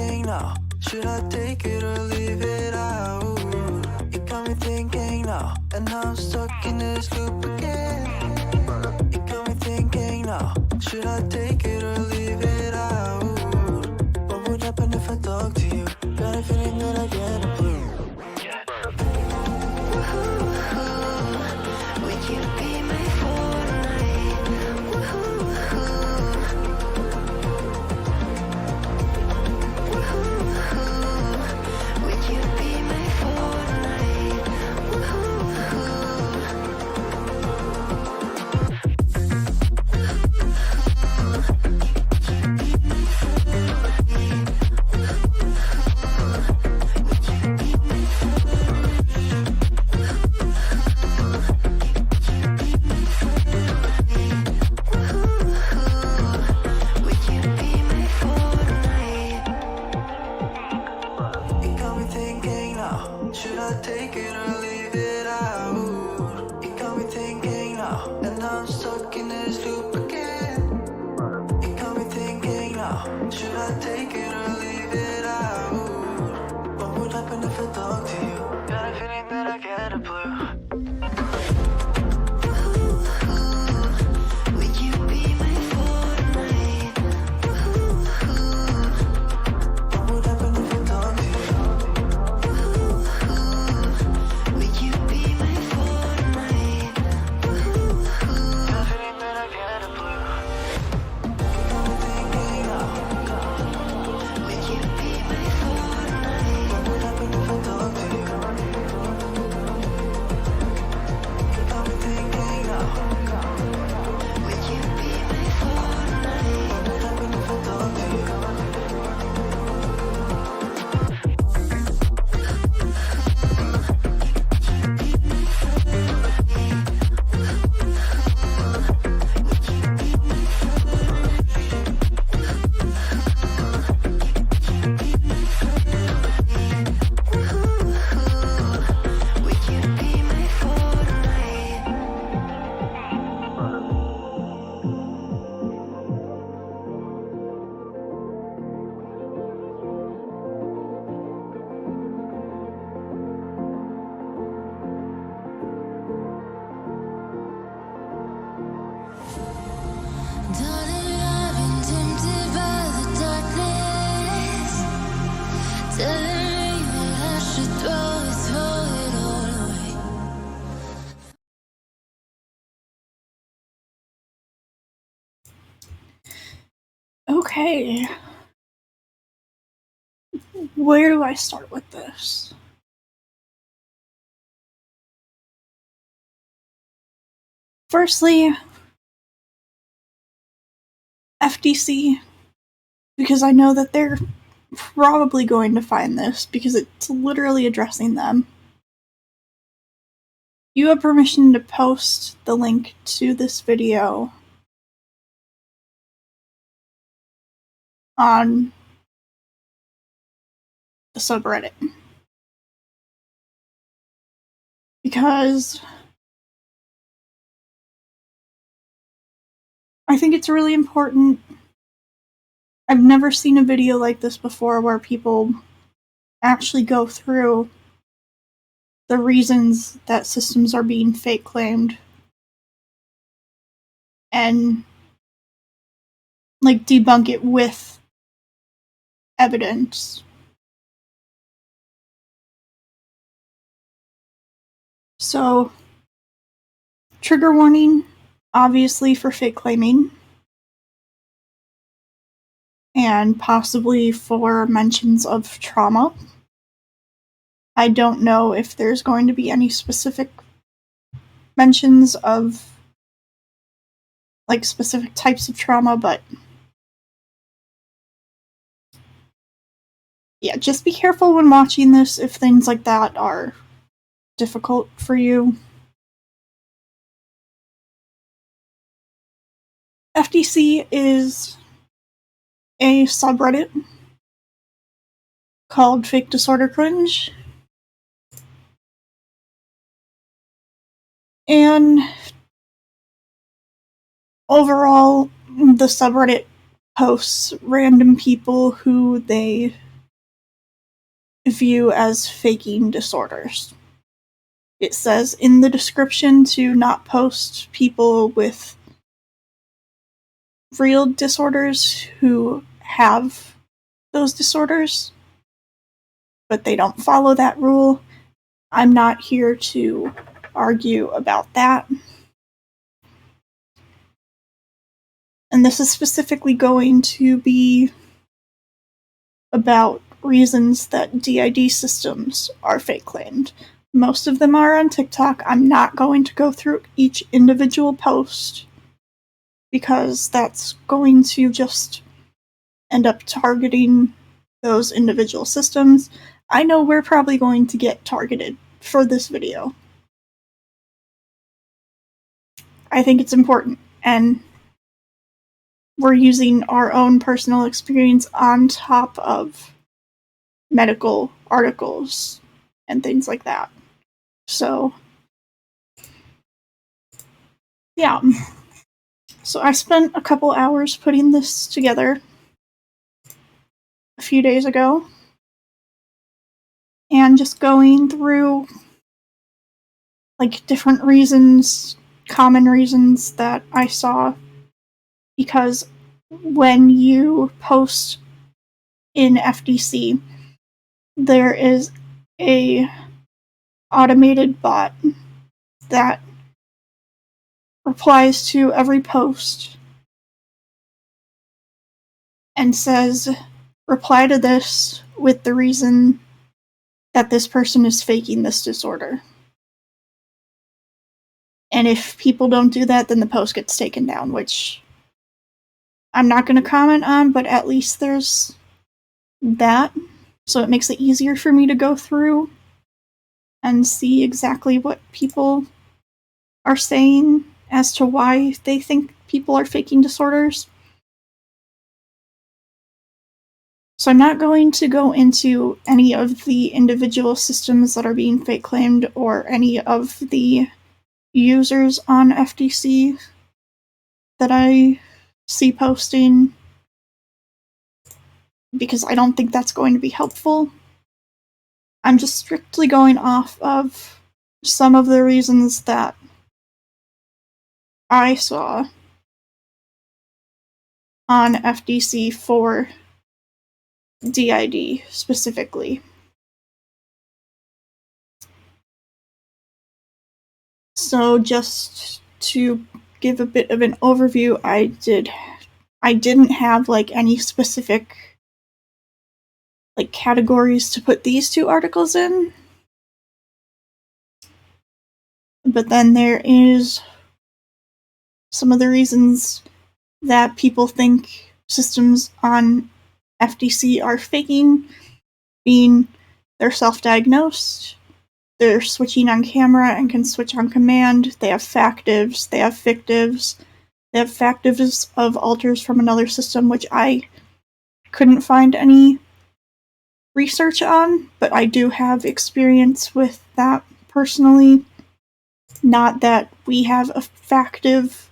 thinking now, should I take it or leave it out? It got me thinking now, and now I'm stuck in this loop again. It got me thinking now, should I take it or leave it out? What would happen if I talk to you? Got a feeling that I get a clue. Would you be my Fortnite? Would you be my Fortnite? Would you be my Fortnite? It got me thinking now, should I take it or leave it out? It got me thinking now, and now I'm stuck in this loop again. It got me thinking now, should I take it or leave it out? What would happen if I talk to you? Got a feeling that I get a blue. Would you be my Fortnite? What would happen if I talk to you? Would you be my Fortnite? Got a feeling that I get a blue. It got me thinking now, Would you be my Fortnite? what would happen if I talk to you? It got me thinking now, Would you be my Fortnite? what would happen if I talk to you? Would you be my Fortnite? Darling, I've been tempted by the darkness, telling me that I should throw it all away. Okay. Where do I start with this? Firstly, FDC, because I know that they're probably going to find this because it's literally addressing them. You have permission to post the link to this video on the subreddit. Because I think it's really important. I've never seen a video like this before where people actually go through the reasons that systems are being fake claimed and like debunk it with evidence. So, trigger warning, obviously for fake claiming, and possibly for mentions of trauma. I don't know if there's going to be any specific mentions of like specific types of trauma, but yeah, just be careful when watching this if things like that are difficult for you. FDC is a subreddit called fakedisordercringe. And overall, the subreddit posts random people who they view as faking disorders. It says in the description to not post people with real disorders who have those disorders, but they don't follow that rule. I'm not here to argue about that. And this is specifically going to be about reasons that DID systems are fake claimed. Most of them are on TikTok. I'm not going to go through each individual post because that's going to just end up targeting those individual systems. I know we're probably going to get targeted for this video. I think it's important, and we're using our own personal experience on top of medical articles and things like that. So, yeah. So I spent a couple hours putting this together a few days ago and just going through like different reasons, common reasons that I saw, because when you post in FDC, there is a automated bot that replies to every post and says, reply to this with the reason that this person is faking this disorder. And if people don't do that, then the post gets taken down, which I'm not going to comment on, but at least there's that. So it makes it easier for me to go through and see exactly what people are saying as to why they think people are faking disorders. So I'm not going to go into any of the individual systems that are being fake claimed or any of the users on FDC that I see posting, because I don't think that's going to be helpful. I'm just strictly going off of some of the reasons that I saw on FDC for DID specifically. So just to give a bit of an overview, I didn't have like any specific like categories to put these two articles in. But then there is some of the reasons that people think systems on FDC are faking, being they're self-diagnosed, they're switching on camera and can switch on command, they have factives, they have fictives, they have factives of alters from another system, which I couldn't find any research on, but I do have experience with that personally. Not that we have a factive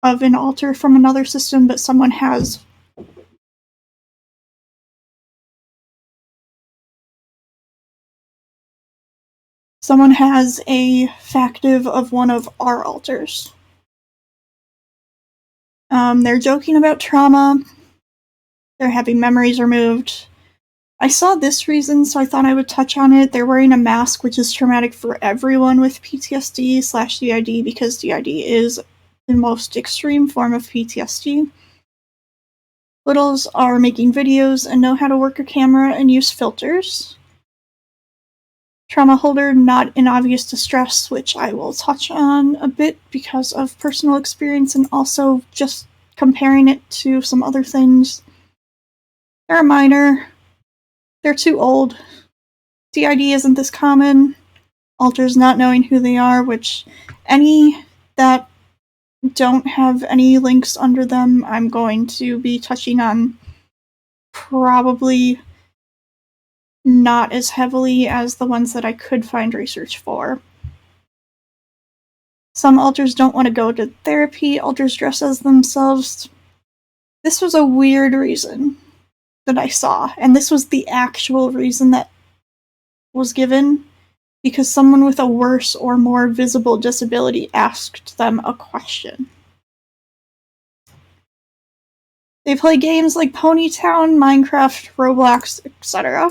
of an alter from another system, but someone has. Someone has a factive of one of our alters. They're joking about trauma. They're having memories removed. I saw this reason, so I thought I would touch on it. They're wearing a mask, which is traumatic for everyone with PTSD/DID, because DID is the most extreme form of PTSD. Littles are making videos and know how to work a camera and use filters. Trauma holder, not in obvious distress, which I will touch on a bit because of personal experience and also just comparing it to some other things. They're a minor. They're too old. DID isn't this common. Alters not knowing who they are, which any that don't have any links under them, I'm going to be touching on probably not as heavily as the ones that I could find research for. Some alters don't want to go to therapy. Alters dress as themselves. This was a weird reason that I saw, and this was the actual reason that was given, because someone with a worse or more visible disability asked them a question. They play games like Ponytown, Minecraft, Roblox, etc.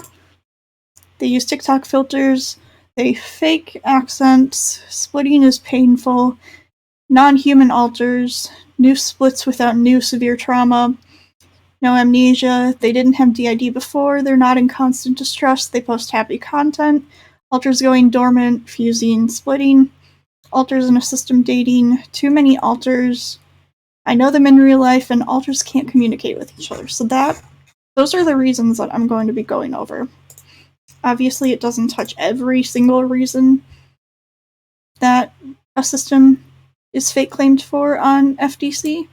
They use TikTok filters, they fake accents, splitting is painful, non-human alters, new splits without new severe trauma, no amnesia, they didn't have DID before, they're not in constant distress, they post happy content, alters going dormant, fusing, splitting, alters in a system dating, too many alters, I know them in real life, and alters can't communicate with each other. So those are the reasons that I'm going to be going over. Obviously, it doesn't touch every single reason that a system is fake claimed for on FDC.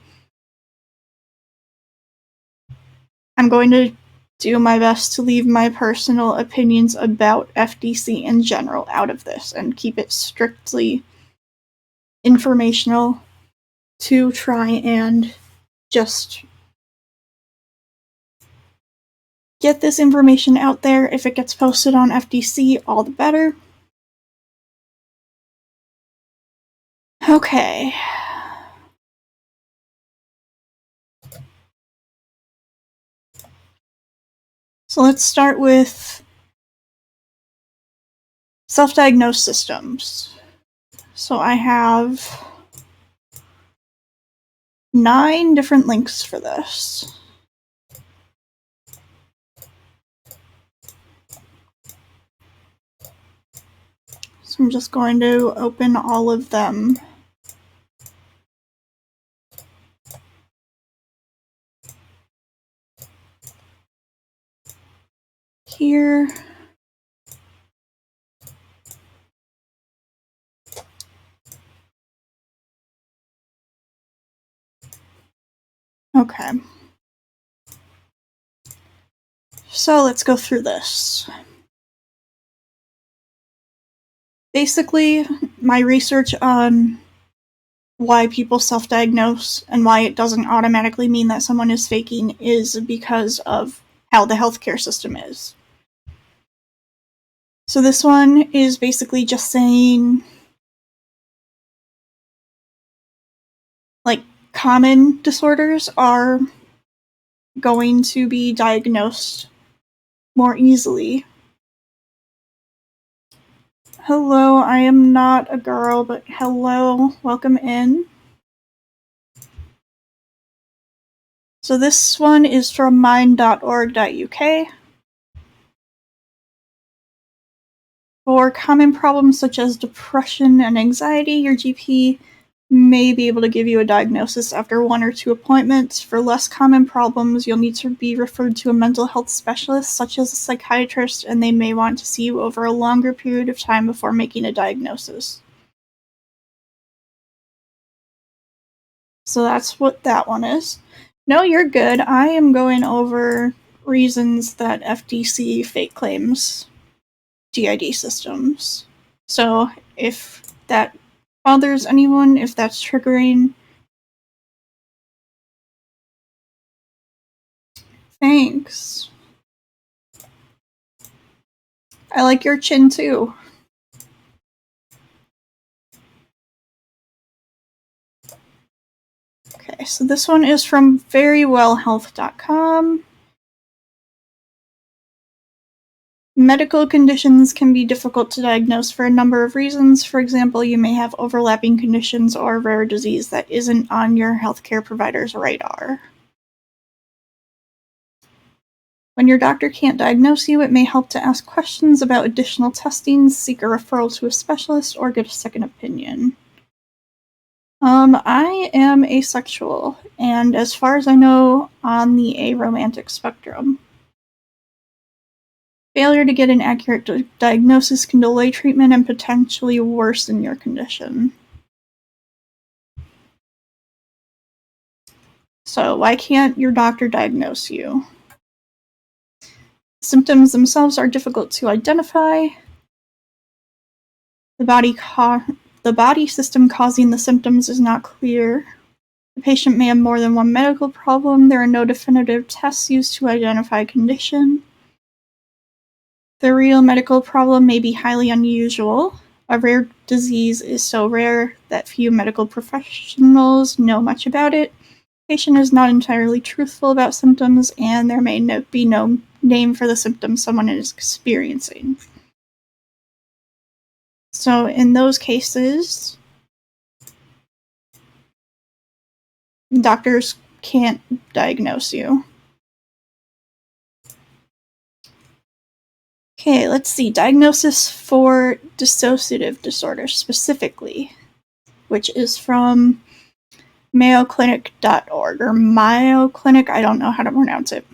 I'm going to do my best to leave my personal opinions about FDC in general out of this and keep it strictly informational to try and just get this information out there. If it gets posted on FDC, all the better. Okay. So let's start with self-diagnosed systems. So I have 9 different links for this. So I'm just going to open all of them. Here. Okay. So let's go through this. Basically, my research on why people self-diagnose and why it doesn't automatically mean that someone is faking is because of how the healthcare system is. So this one is basically just saying, like, common disorders are going to be diagnosed more easily. Hello, I am not a girl, but hello, welcome in. So this one is from mind.org.uk. For common problems such as depression and anxiety, your GP may be able to give you a diagnosis after 1 or 2 appointments. For less common problems, you'll need to be referred to a mental health specialist, such as a psychiatrist, and they may want to see you over a longer period of time before making a diagnosis. So that's what that one is. No, you're good. I am going over reasons that FDC fake claims DID systems. So if that bothers anyone, if that's triggering, thanks. I like your chin too. Okay, so this one is from verywellhealth.com. Medical conditions can be difficult to diagnose for a number of reasons. For example, you may have overlapping conditions or rare disease that isn't on your healthcare provider's radar. When your doctor can't diagnose you, it may help to ask questions about additional testing, seek a referral to a specialist, or get a second opinion. I am asexual, and as far as I know, on the aromantic spectrum. Failure to get an accurate diagnosis can delay treatment and potentially worsen your condition. So why can't your doctor diagnose you? Symptoms themselves are difficult to identify. The body system causing the symptoms is not clear. The patient may have more than one medical problem. There are no definitive tests used to identify a condition. The real medical problem may be highly unusual. A rare disease is so rare that few medical professionals know much about it. The patient is not entirely truthful about symptoms, and there may be no name for the symptoms someone is experiencing. So in those cases, doctors can't diagnose you. Okay, let's see. Diagnosis for dissociative disorder specifically, which is from mayoclinic.org, or Mayo Clinic, I don't know how to pronounce it.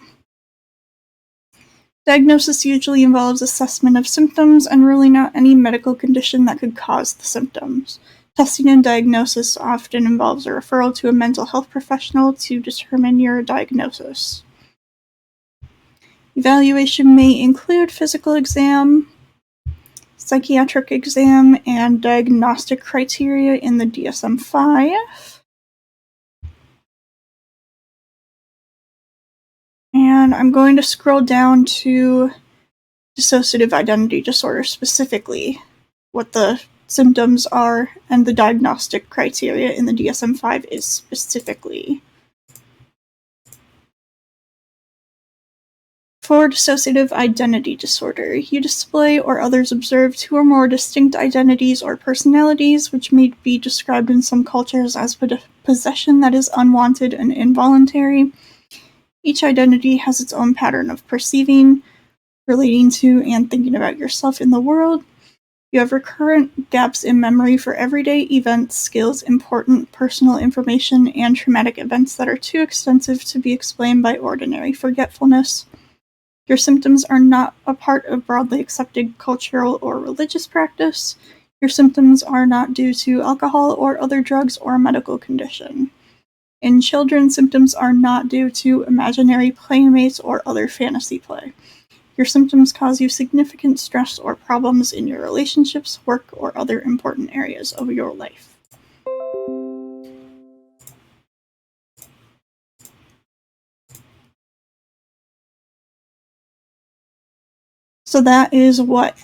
Diagnosis usually involves assessment of symptoms and ruling out any medical condition that could cause the symptoms. Testing and diagnosis often involves a referral to a mental health professional to determine your diagnosis. Evaluation may include physical exam, psychiatric exam, and diagnostic criteria in the DSM-5. And I'm going to scroll down to dissociative identity disorder specifically, what the symptoms are, and the diagnostic criteria in the DSM-5 is specifically. For dissociative identity disorder, you display or others observe two or more distinct identities or personalities, which may be described in some cultures as possession that is unwanted and involuntary. Each identity has its own pattern of perceiving, relating to, and thinking about yourself in the world. You have recurrent gaps in memory for everyday events, skills, important personal information, and traumatic events that are too extensive to be explained by ordinary forgetfulness. Your symptoms are not a part of broadly accepted cultural or religious practice. Your symptoms are not due to alcohol or other drugs or a medical condition. In children, symptoms are not due to imaginary playmates or other fantasy play. Your symptoms cause you significant stress or problems in your relationships, work, or other important areas of your life. So that is what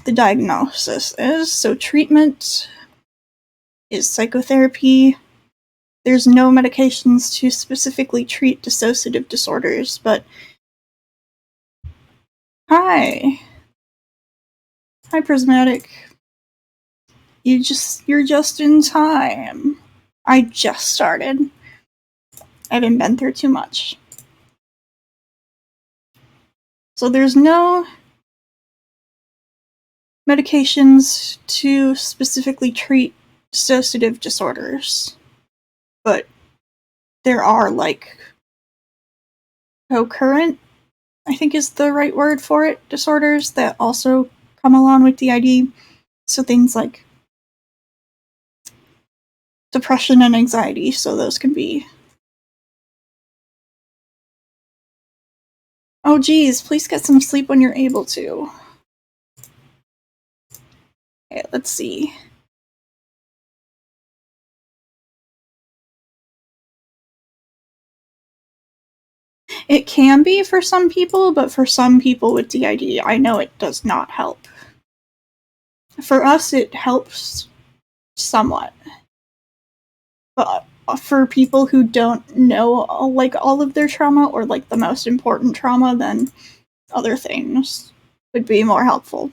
the diagnosis is. So treatment is psychotherapy. There's no medications to specifically treat dissociative disorders, but Hi, Prismatic. You're just in time. I just started. I haven't been through too much. So there's no medications to specifically treat dissociative disorders, but there are, like, co-current, I think is the right word for it, disorders that also come along with DID. So things like depression and anxiety, so those can be... Oh geez, please get some sleep when you're able to. Okay, let's see. It can be for some people, but for some people with DID, I know it does not help. For us, it helps somewhat. But for people who don't know, like, all of their trauma, or, like, the most important trauma, then other things would be more helpful.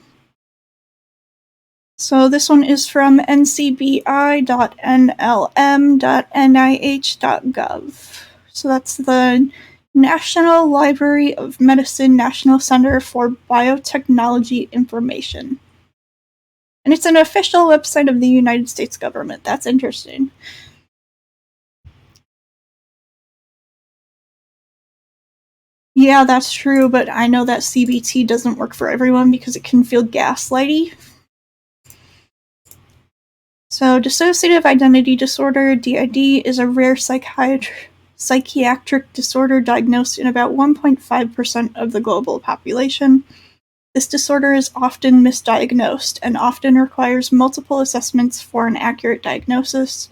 So this one is from ncbi.nlm.nih.gov. So that's the National Library of Medicine National Center for Biotechnology Information. And it's an official website of the United States government. That's interesting. Yeah, that's true, but I know that CBT doesn't work for everyone because it can feel gaslighty. So, dissociative identity disorder, DID, is a rare psychiatric disorder diagnosed in about 1.5% of the global population. This disorder is often misdiagnosed and often requires multiple assessments for an accurate diagnosis.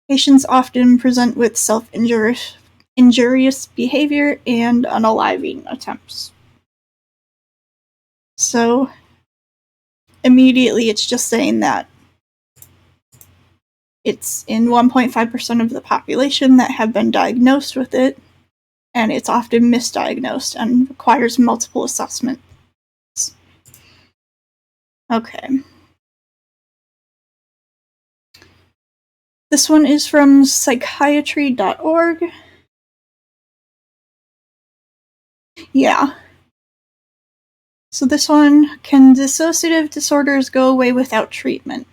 Patients often present with self-injurious behavior and unaliving attempts. So immediately it's just saying that it's in 1.5% of the population that have been diagnosed with it, and it's often misdiagnosed and requires multiple assessments. Okay. This one is from psychiatry.org. Yeah. So this one, can dissociative disorders go away without treatment?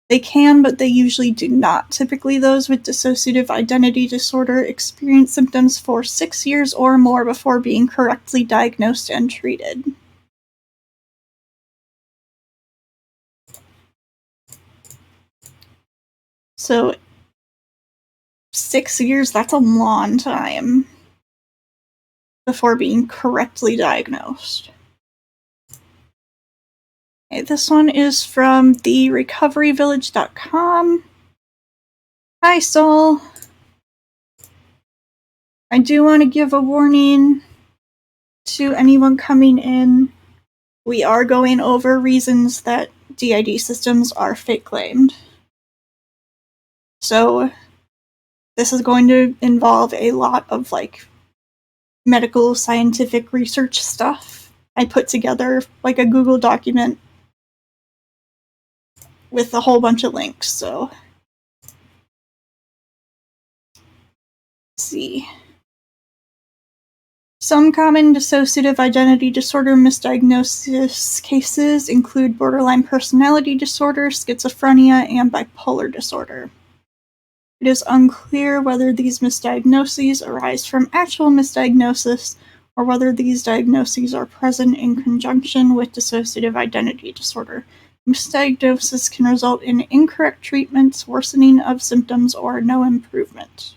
They can, but they usually do not. Typically, those with dissociative identity disorder experience symptoms for 6 years or more before being correctly diagnosed and treated. So 6 years, that's a long time before being correctly diagnosed. Okay, this one is from therecoveryvillage.com. Hi, Soul. I do want to give a warning to anyone coming in. We are going over reasons that DID systems are fake claimed. So this is going to involve a lot of medical scientific research stuff. I put together a Google document with a whole bunch of links, so let's see. Some common dissociative identity disorder misdiagnosis cases include borderline personality disorder, schizophrenia, and bipolar disorder. It is unclear whether these misdiagnoses arise from actual misdiagnosis or whether these diagnoses are present in conjunction with dissociative identity disorder. Misdiagnosis can result in incorrect treatments, worsening of symptoms, or no improvement.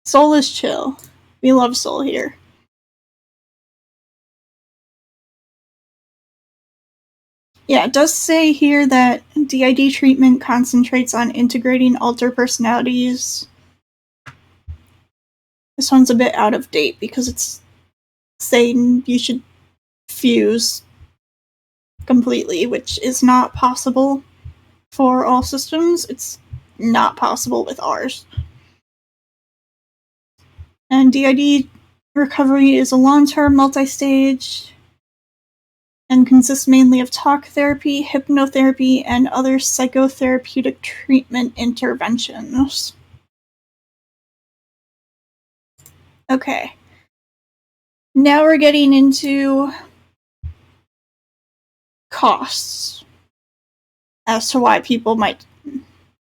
Soul is chill. We love Soul here. Yeah, it does say here that DID treatment concentrates on integrating altered personalities. This one's a bit out of date because it's saying you should fuse completely, which is not possible for all systems. It's not possible with ours. And DID recovery is a long-term, multi-stage, and consists mainly of talk therapy, hypnotherapy, and other psychotherapeutic treatment interventions. Okay. Now we're getting into costs as to why people might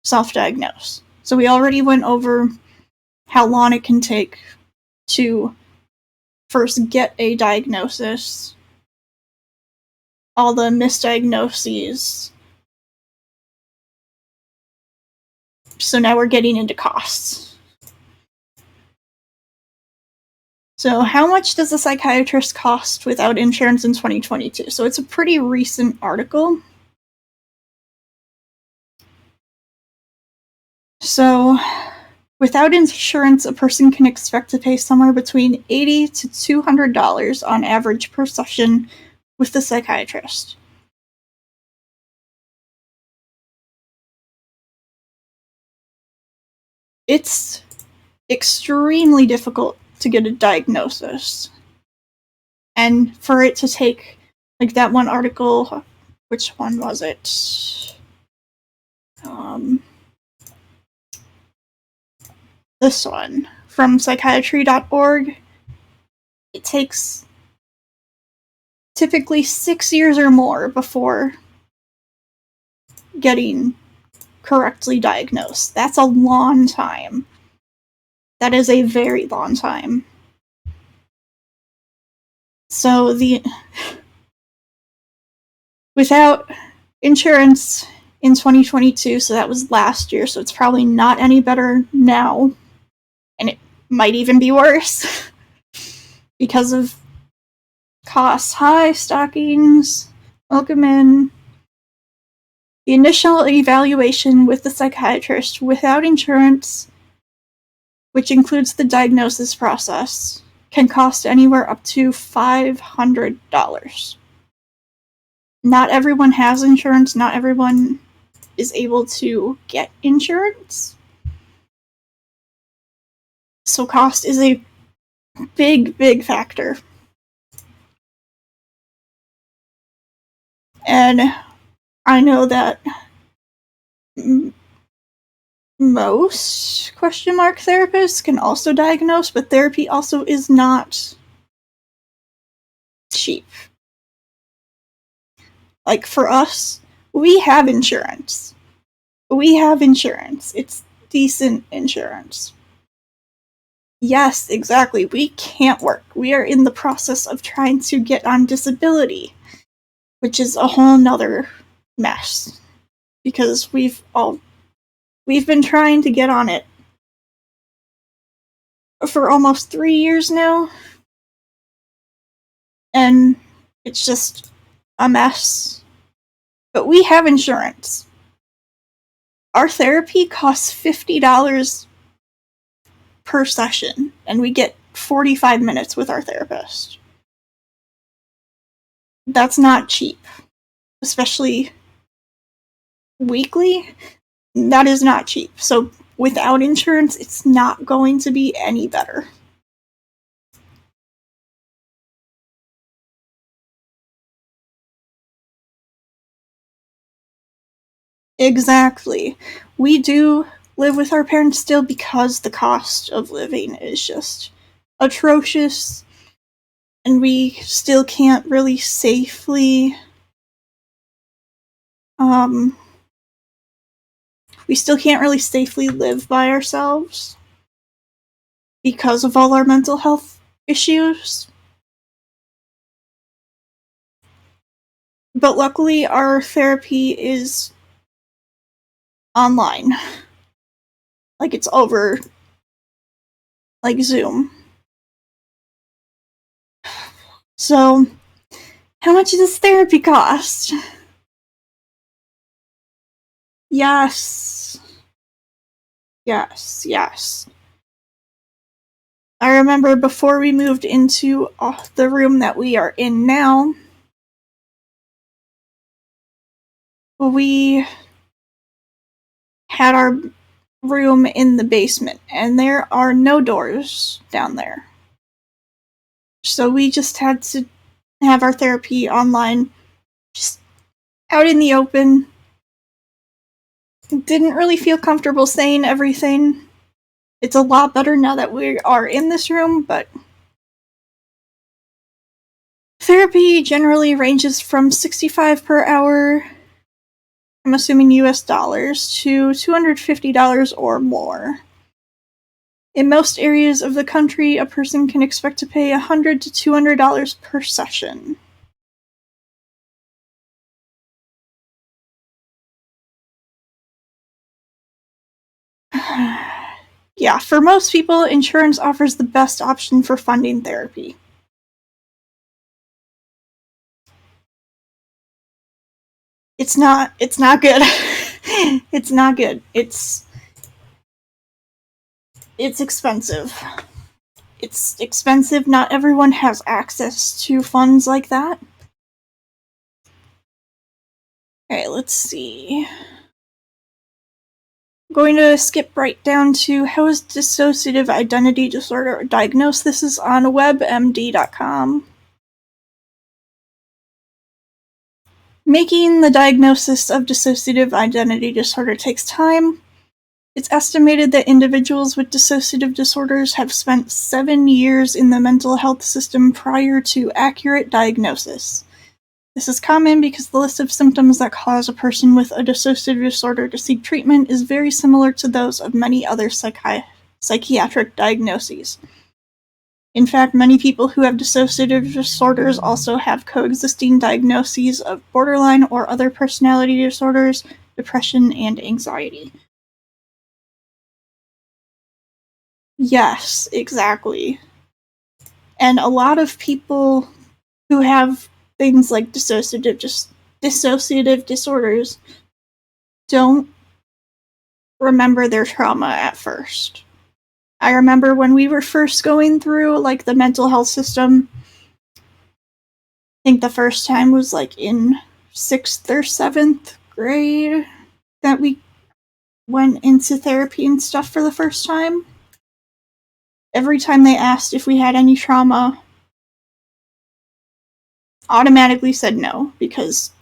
self-diagnose. So we already went over how long it can take to first get a diagnosis, all the misdiagnoses. So now we're getting into costs. So how much does a psychiatrist cost without insurance in 2022? So it's a pretty recent article. So without insurance, a person can expect to pay somewhere between $80 to $200 on average per session with the psychiatrist. It's extremely difficult to get a diagnosis. And for it to take, that one article, which one was it? This one, from psychiatry.org, it takes typically 6 years or more before getting correctly diagnosed. That's a long time. That is a very long time. So without insurance in 2022, so that was last year, so it's probably not any better now. might even be worse because of costs. Hi, Stockings. Welcome in. The initial evaluation with the psychiatrist without insurance, which includes the diagnosis process, can cost anywhere up to $500. Not everyone has insurance. Not everyone is able to get insurance. So cost is a big, big factor. And I know that most therapists can also diagnose, but therapy also is not cheap. Like for us, we have insurance. It's decent insurance. Yes, exactly. We can't work. We are in the process of trying to get on disability, which is a whole nother mess. Because we've been trying to get on it for almost 3 years now. And it's just a mess. But we have insurance. Our therapy costs $50 per session, and we get 45 minutes with our therapist. That's not cheap. Especially weekly. That is not cheap. So without insurance, it's not going to be any better. Exactly. We do live with our parents still because the cost of living is just atrocious, and we still can't really safely live by ourselves because of all our mental health issues. But luckily, our therapy is online. Like, it's over, like, Zoom. So, how much does therapy cost? Yes. I remember before we moved into the room that we are in now, we had our room in the basement, and there are no doors down there. So we just had to have our therapy online, just out in the open. Didn't really feel comfortable saying everything. It's a lot better now that we are in this room, but therapy generally ranges from $65 per hour, I'm assuming US dollars, to $250 or more. In most areas of the country, a person can expect to pay $100 to $200 per session. Yeah, for most people, insurance offers the best option for funding therapy. It's not good. It's not good. It's expensive. It's expensive. Not everyone has access to funds like that. Okay, let's see. I'm going to skip right down to how is dissociative identity disorder diagnosed. This is on webmd.com. Making the diagnosis of dissociative identity disorder takes time. It's estimated that individuals with dissociative disorders have spent 7 years in the mental health system prior to accurate diagnosis. This is common because the list of symptoms that cause a person with a dissociative disorder to seek treatment is very similar to those of many other psychiatric diagnoses. In fact, many people who have dissociative disorders also have coexisting diagnoses of borderline or other personality disorders, depression, and anxiety. Yes, exactly. And a lot of people who have things like dissociative disorders don't remember their trauma at first. I remember when we were first going through like the mental health system, I think the first time was like in 6th or 7th grade that we went into therapy and stuff for the first time. Every time they asked if we had any trauma, automatically said no because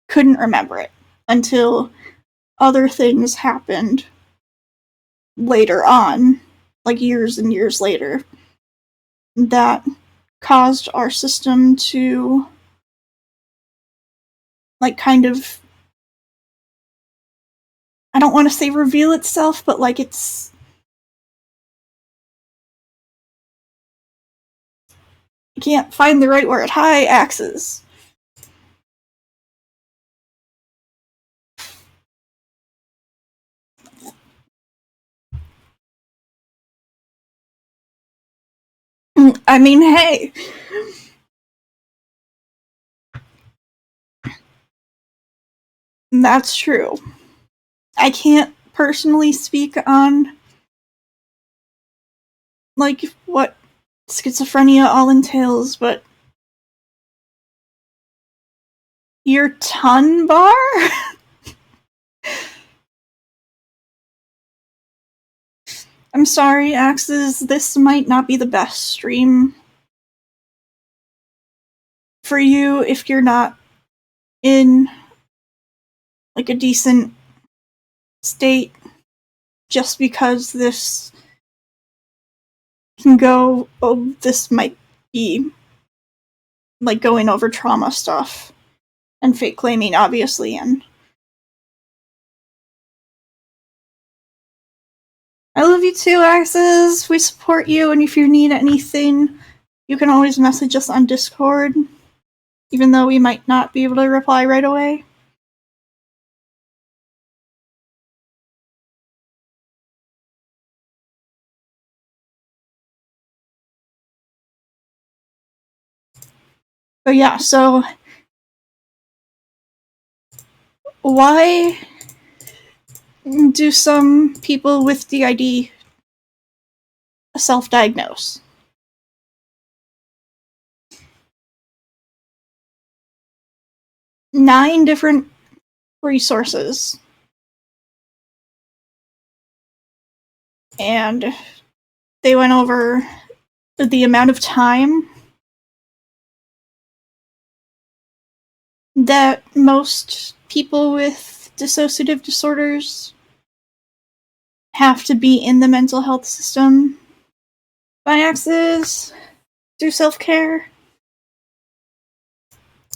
couldn't remember it until other things happened later on, like years and years later, that caused our system to like kind of, I don't want to say reveal itself, but like it's, I can't find the right word. Hi, Axes. I mean, hey. That's true. I can't personally speak on like what schizophrenia all entails, but your ton bar? I'm sorry, Axes, this might not be the best stream for you if you're not in like a decent state, just because this can go, oh, this might be like going over trauma stuff and fake claiming, obviously, and I love you too, Axes. We support you, and if you need anything, you can always message us on Discord, even though we might not be able to reply right away. But yeah, so why do some people with DID self-diagnose? Nine different resources. And they went over the amount of time that most people with dissociative disorders have to be in the mental health system by Axis, do self-care,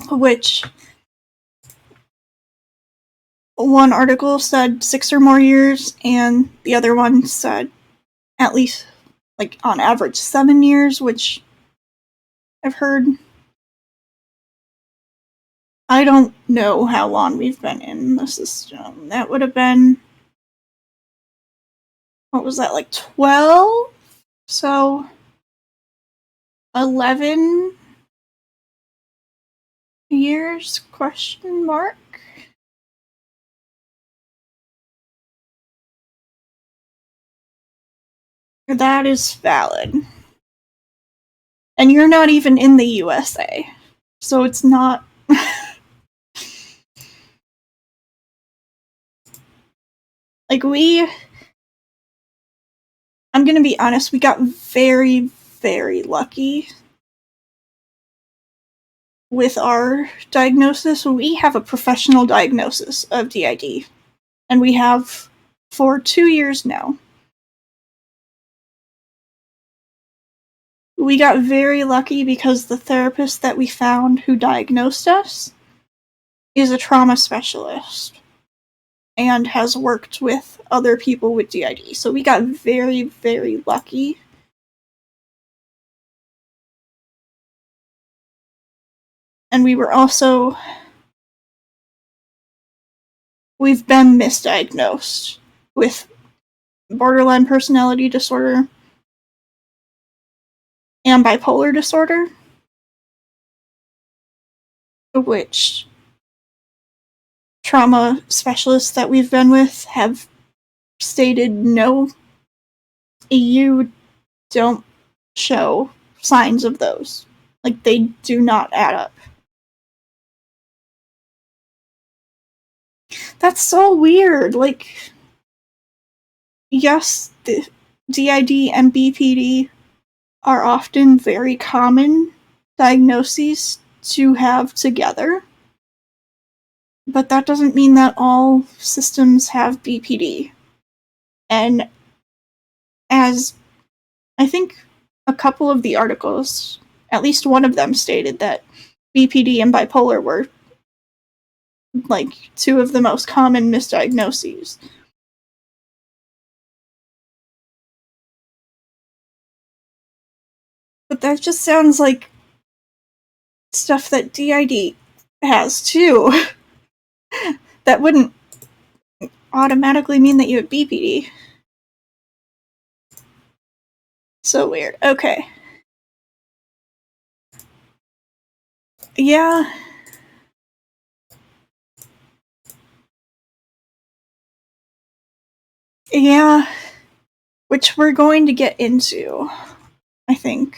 which one article said 6 or more years, and the other one said at least, like, on average 7 years, which I've heard. I don't know how long we've been in the system. That would have been, what was that, like 12? So 11 years, question mark? That is valid. And you're not even in the USA. So it's not... like, I'm gonna be honest, we got very, very lucky with our diagnosis. We have a professional diagnosis of DID. And we have for 2 years now. We got very lucky because the therapist that we found who diagnosed us is a trauma specialist and has worked with other people with DID. So we got very, very lucky. And we were also... we've been misdiagnosed with borderline personality disorder and bipolar disorder, which trauma specialists that we've been with have stated no, you don't show signs of those. Like, they do not add up. That's so weird. Like, yes, the DID and BPD are often very common diagnoses to have together, but that doesn't mean that all systems have BPD. And as I think a couple of the articles, at least one of them stated that BPD and bipolar were like two of the most common misdiagnoses. But that just sounds like stuff that DID has too. That wouldn't automatically mean that you have BPD. So weird. Okay. Yeah. Yeah. Which we're going to get into, I think.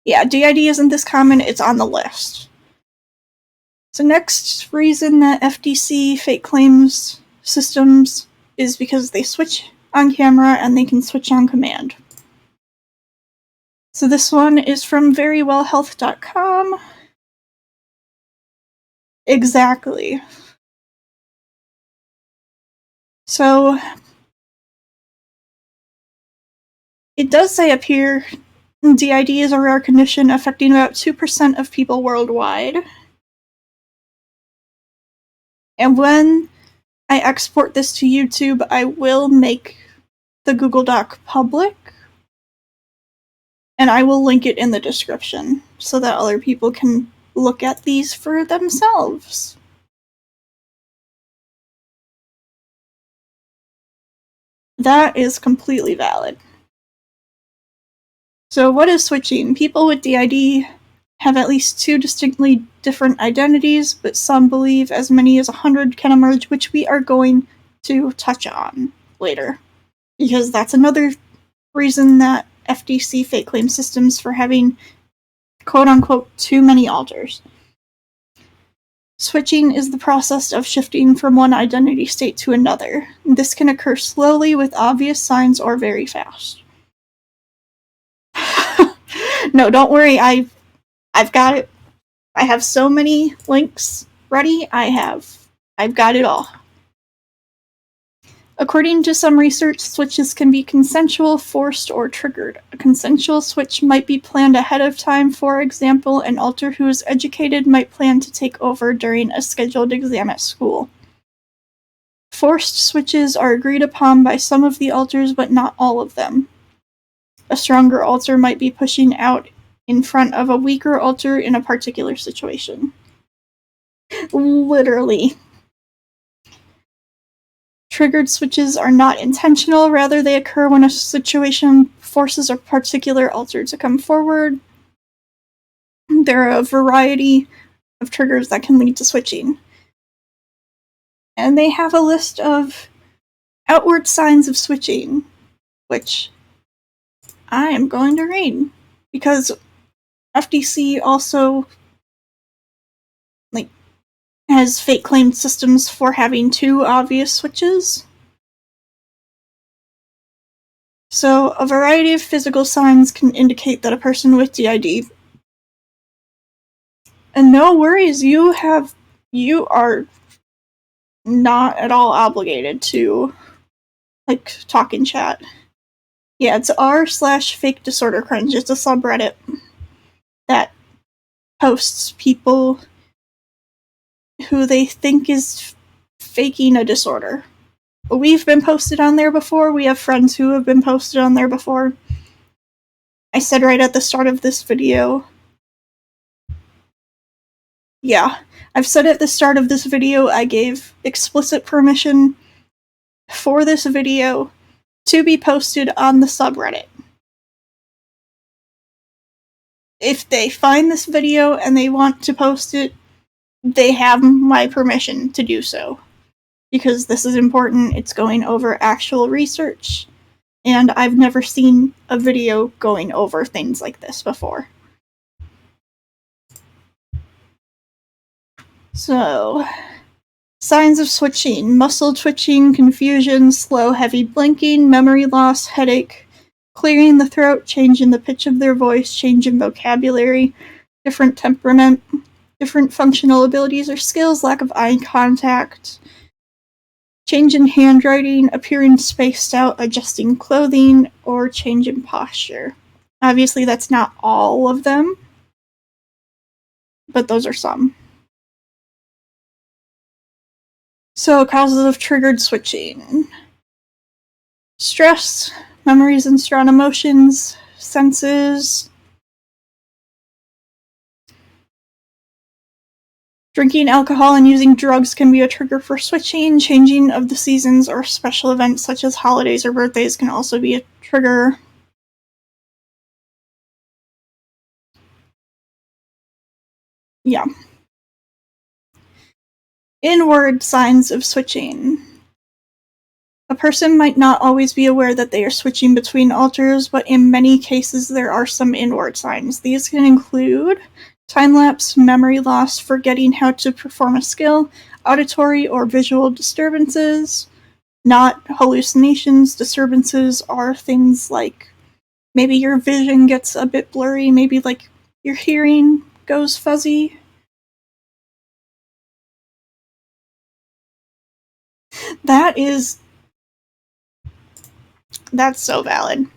Yeah, DID isn't this common, it's on the list. So next reason that FDC fake claims systems is because they switch on camera and they can switch on command. So this one is from verywellhealth.com. Exactly. So it does say up here, DID is a rare condition affecting about 2% of people worldwide. And when I export this to YouTube, I will make the Google Doc public, and I will link it in the description so that other people can look at these for themselves. That is completely valid. So what is switching? People with DID have at least 2 distinctly different identities, but some believe as many as 100 can emerge, which we are going to touch on later. Because that's another reason that FDC fake claim systems for having quote-unquote too many alters. Switching is the process of shifting from one identity state to another. This can occur slowly with obvious signs or very fast. No, don't worry, I've got it. I have so many links ready. I've got it all. According to some research, switches can be consensual, forced, or triggered. A consensual switch might be planned ahead of time. For example, an alter who is educated might plan to take over during a scheduled exam at school. Forced switches are agreed upon by some of the alters, but not all of them. A stronger alter might be pushing out in front of a weaker alter in a particular situation. Literally. Triggered switches are not intentional, rather they occur when a situation forces a particular alter to come forward. There are a variety of triggers that can lead to switching. And they have a list of outward signs of switching, which I am going to read, because FDC also has fake claim systems for having 2 obvious switches. So, a variety of physical signs can indicate that a person with DID. And no worries, you are not at all obligated to, talk in chat. Yeah, it's r/fakedisordercringe. It's a subreddit that posts people who they think is faking a disorder. We've been posted on there before. We have friends who have been posted on there before. I said right at the start of this video. Yeah, I've said at the start of this video I gave explicit permission for this video to be posted on the subreddit. if they find this video and they want to post it, they have my permission to do so. Because this is important, it's going over actual research, and I've never seen a video going over things like this before. So, signs of switching: muscle twitching, confusion, slow, heavy blinking, memory loss, headache, clearing the throat, change in the pitch of their voice, change in vocabulary, different temperament, different functional abilities or skills, lack of eye contact, change in handwriting, appearing spaced out, adjusting clothing, or change in posture. Obviously, that's not all of them, but those are some. So, causes of triggered switching: stress, memories and strong emotions, senses. Drinking alcohol and using drugs can be a trigger for switching. Changing of the seasons or special events such as holidays or birthdays can also be a trigger. Yeah. Inward signs of switching: a person might not always be aware that they are switching between alters, but in many cases there are some inward signs. These can include time-lapse, memory loss, forgetting how to perform a skill, auditory or visual disturbances. Not hallucinations. Disturbances are things like maybe your vision gets a bit blurry, maybe like your hearing goes fuzzy. That's so valid.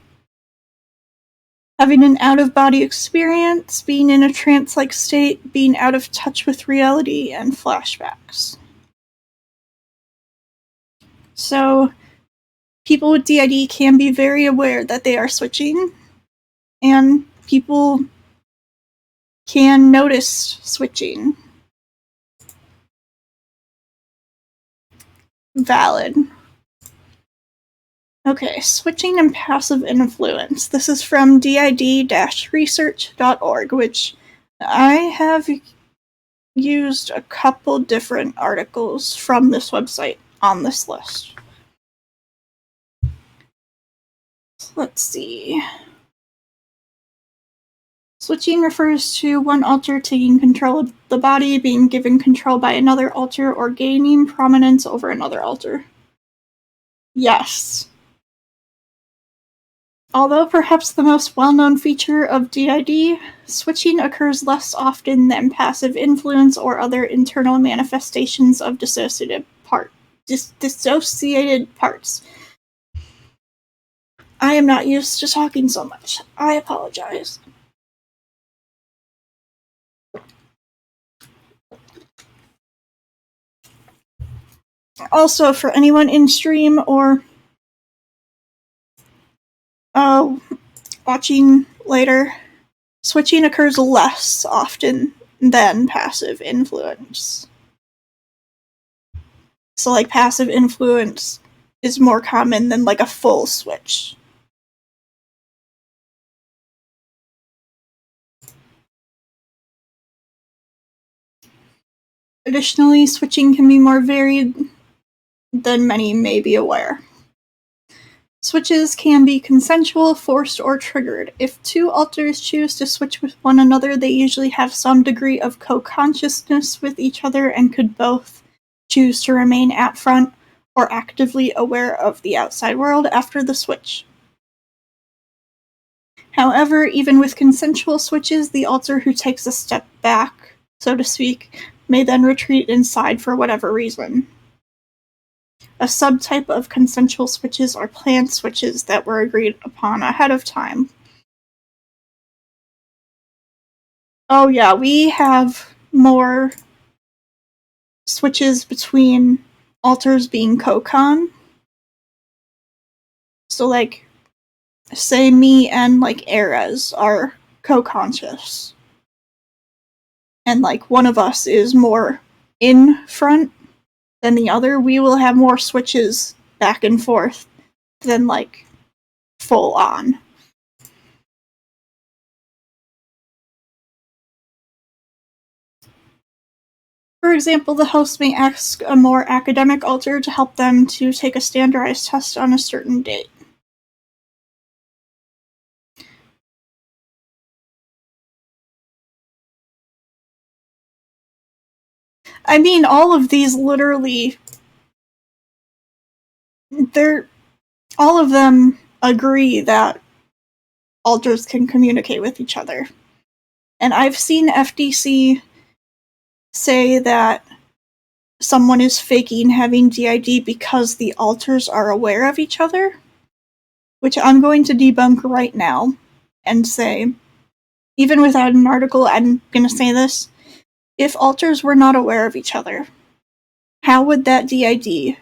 Having an out-of-body experience, being in a trance-like state, being out of touch with reality, and flashbacks. So, people with DID can be very aware that they are switching, and people can notice switching. Valid. Okay, switching and passive influence. This is from did-research.org, which I have used a couple different articles from this website on this list. So let's see. Switching refers to one alter taking control of the body, being given control by another alter, or gaining prominence over another alter. Yes. Although perhaps the most well-known feature of DID, switching occurs less often than passive influence or other internal manifestations of dissociated parts. I am not used to talking so much. I apologize. Also, for anyone in stream or watching later, switching occurs less often than passive influence. So, like, passive influence is more common than, like, a full switch. Additionally, switching can be more varied than many may be aware. Switches can be consensual, forced, or triggered. If two alters choose to switch with one another, they usually have some degree of co-consciousness with each other and could both choose to remain at front or actively aware of the outside world after the switch. However, even with consensual switches, the alter who takes a step back, so to speak, may then retreat inside for whatever reason. A subtype of consensual switches are planned switches that were agreed upon ahead of time. Oh yeah, we have more switches between alters being co-con. So, like, say me and, like, Erez are co-conscious. And, like, one of us is more in front than the other, we will have more switches back and forth than, like, full on. For example, the host may ask a more academic alter to help them to take a standardized test on a certain date. I mean, all of these literally, all of them agree that alters can communicate with each other. And I've seen FDC say that someone is faking having DID because the alters are aware of each other, which I'm going to debunk right now and say, even without an article, I'm going to say this. If alters were not aware of each other, how would that DID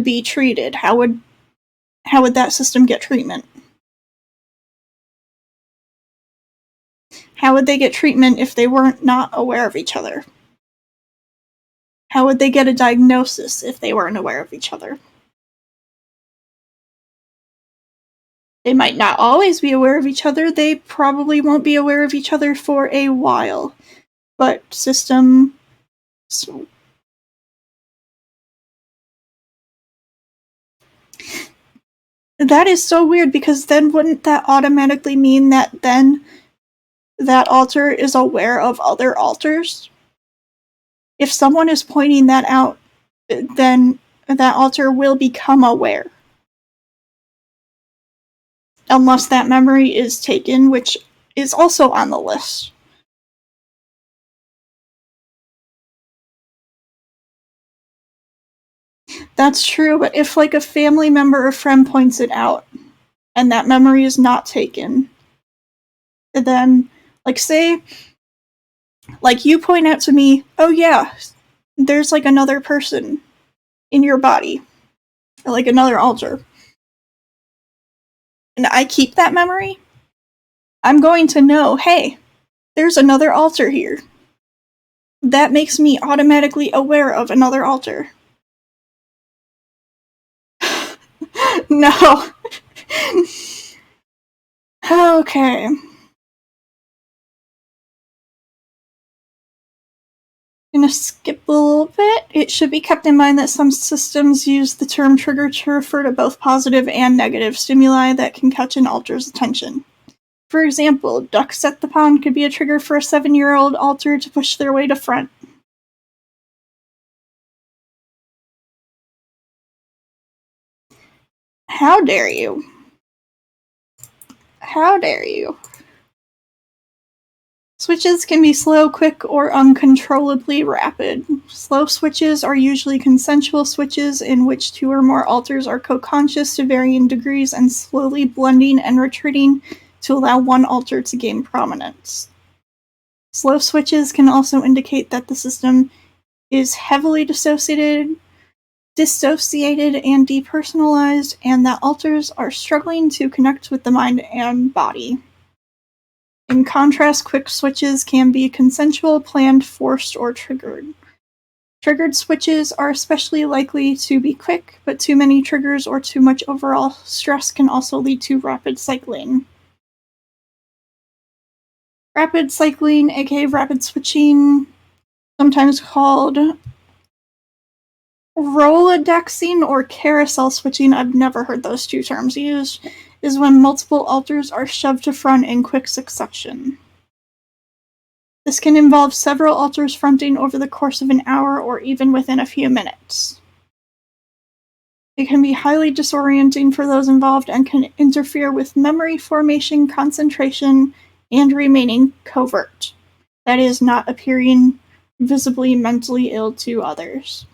be treated? How would that system get treatment? How would they get treatment if they weren't not aware of each other? How would they get a diagnosis if they weren't aware of each other? They might not always be aware of each other. They probably won't be aware of each other for a while. But systems... That is so weird, because then wouldn't that automatically mean that then that alter is aware of other alters? If someone is pointing that out, then that alter will become aware. Unless that memory is taken, which is also on the list. That's true, but if like a family member or friend points it out, and that memory is not taken, then, like, say, like, you point out to me, oh yeah, there's like another person in your body, or like another alter, and I keep that memory, I'm going to know, hey, there's another alter here. That makes me automatically aware of another alter. No. Okay. I'm gonna skip a little bit. It should be kept in mind that some systems use the term trigger to refer to both positive and negative stimuli that can catch an alter's attention. For example, ducks at the pond could be a trigger for a 7-year-old alter to push their way to front. How dare you? How dare you? Switches can be slow, quick, or uncontrollably rapid. Slow switches are usually consensual switches in which two or more alters are co-conscious to varying degrees and slowly blending and retreating to allow one alter to gain prominence. Slow switches can also indicate that the system is heavily dissociated and depersonalized, and that alters are struggling to connect with the mind and body. In contrast, quick switches can be consensual, planned, forced, or triggered. Triggered switches are especially likely to be quick, but too many triggers or too much overall stress can also lead to rapid cycling. Rapid cycling, aka rapid switching, sometimes called Rolodexing or carousel switching, I've never heard those two terms used, is when multiple alters are shoved to front in quick succession. This can involve several alters fronting over the course of an hour or even within a few minutes. It can be highly disorienting for those involved and can interfere with memory formation, concentration, and remaining covert. That is, not appearing visibly mentally ill to others.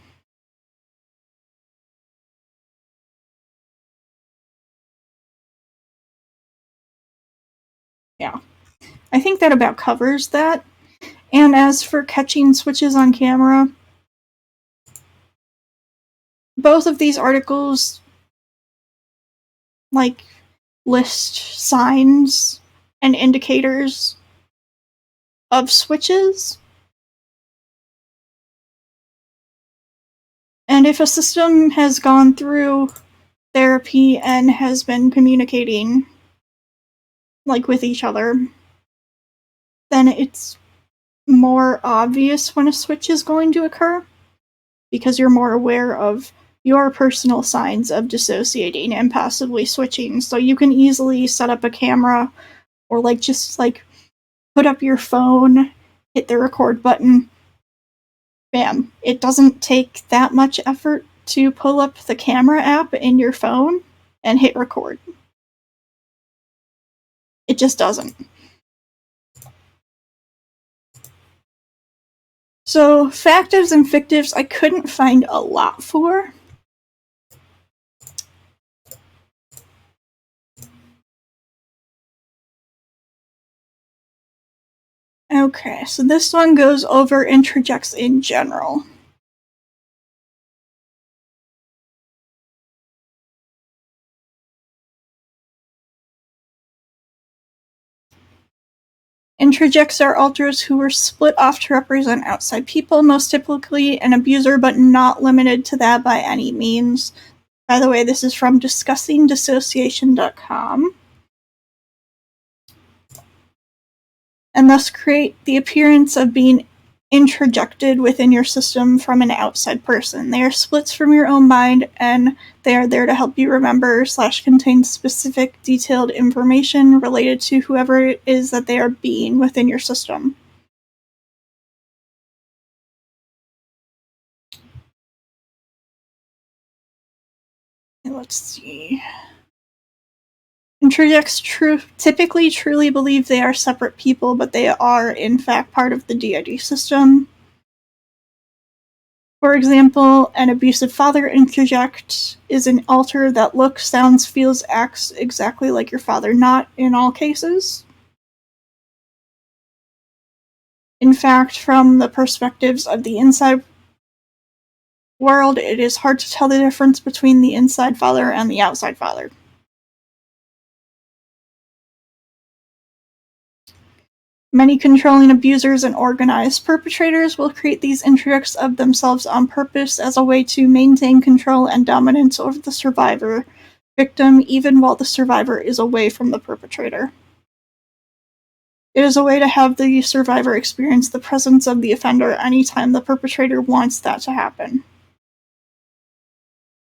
Yeah, I think that about covers that. And as for catching switches on camera, both of these articles like list signs and indicators of switches. And if a system has gone through therapy and has been communicating like with each other, then it's more obvious when a switch is going to occur, because you're more aware of your personal signs of dissociating and passively switching. So you can easily set up a camera or just put up your phone, hit the record button, bam. It doesn't take that much effort to pull up the camera app in your phone and hit record. It just doesn't. So factives and fictives I couldn't find a lot for. Okay, so this one goes over introjects in general. Introjects are alters who were split off to represent outside people, most typically an abuser, but not limited to that by any means. By the way, this is from discussingdissociation.com. And thus create the appearance of being introjected within your system from an outside person. They are splits from your own mind, and they are there to help you remember / contain specific detailed information related to whoever it is that they are being within your system. Let's see. Introjects typically truly believe they are separate people, but they are, in fact, part of the DID system. For example, an abusive father introject is an alter that looks, sounds, feels, acts exactly like your father, not in all cases. In fact, from the perspectives of the inside world, it is hard to tell the difference between the inside father and the outside father. Many controlling abusers and organized perpetrators will create these introjects of themselves on purpose as a way to maintain control and dominance over the survivor victim, even while the survivor is away from the perpetrator. It is a way to have the survivor experience the presence of the offender anytime the perpetrator wants that to happen.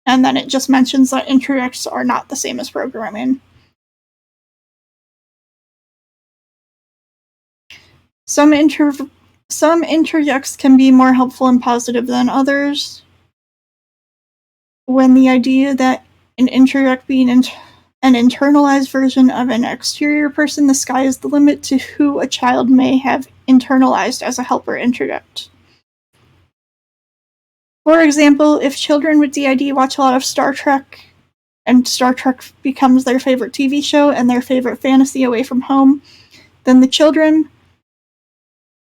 And then it just mentions that introjects are not the same as programming. Some introjects can be more helpful and positive than others. When the idea that an introject being an internalized version of an exterior person, the sky is the limit to who a child may have internalized as a helper introject. For example, if children with DID watch a lot of Star Trek, and Star Trek becomes their favorite TV show and their favorite fantasy away from home, then the children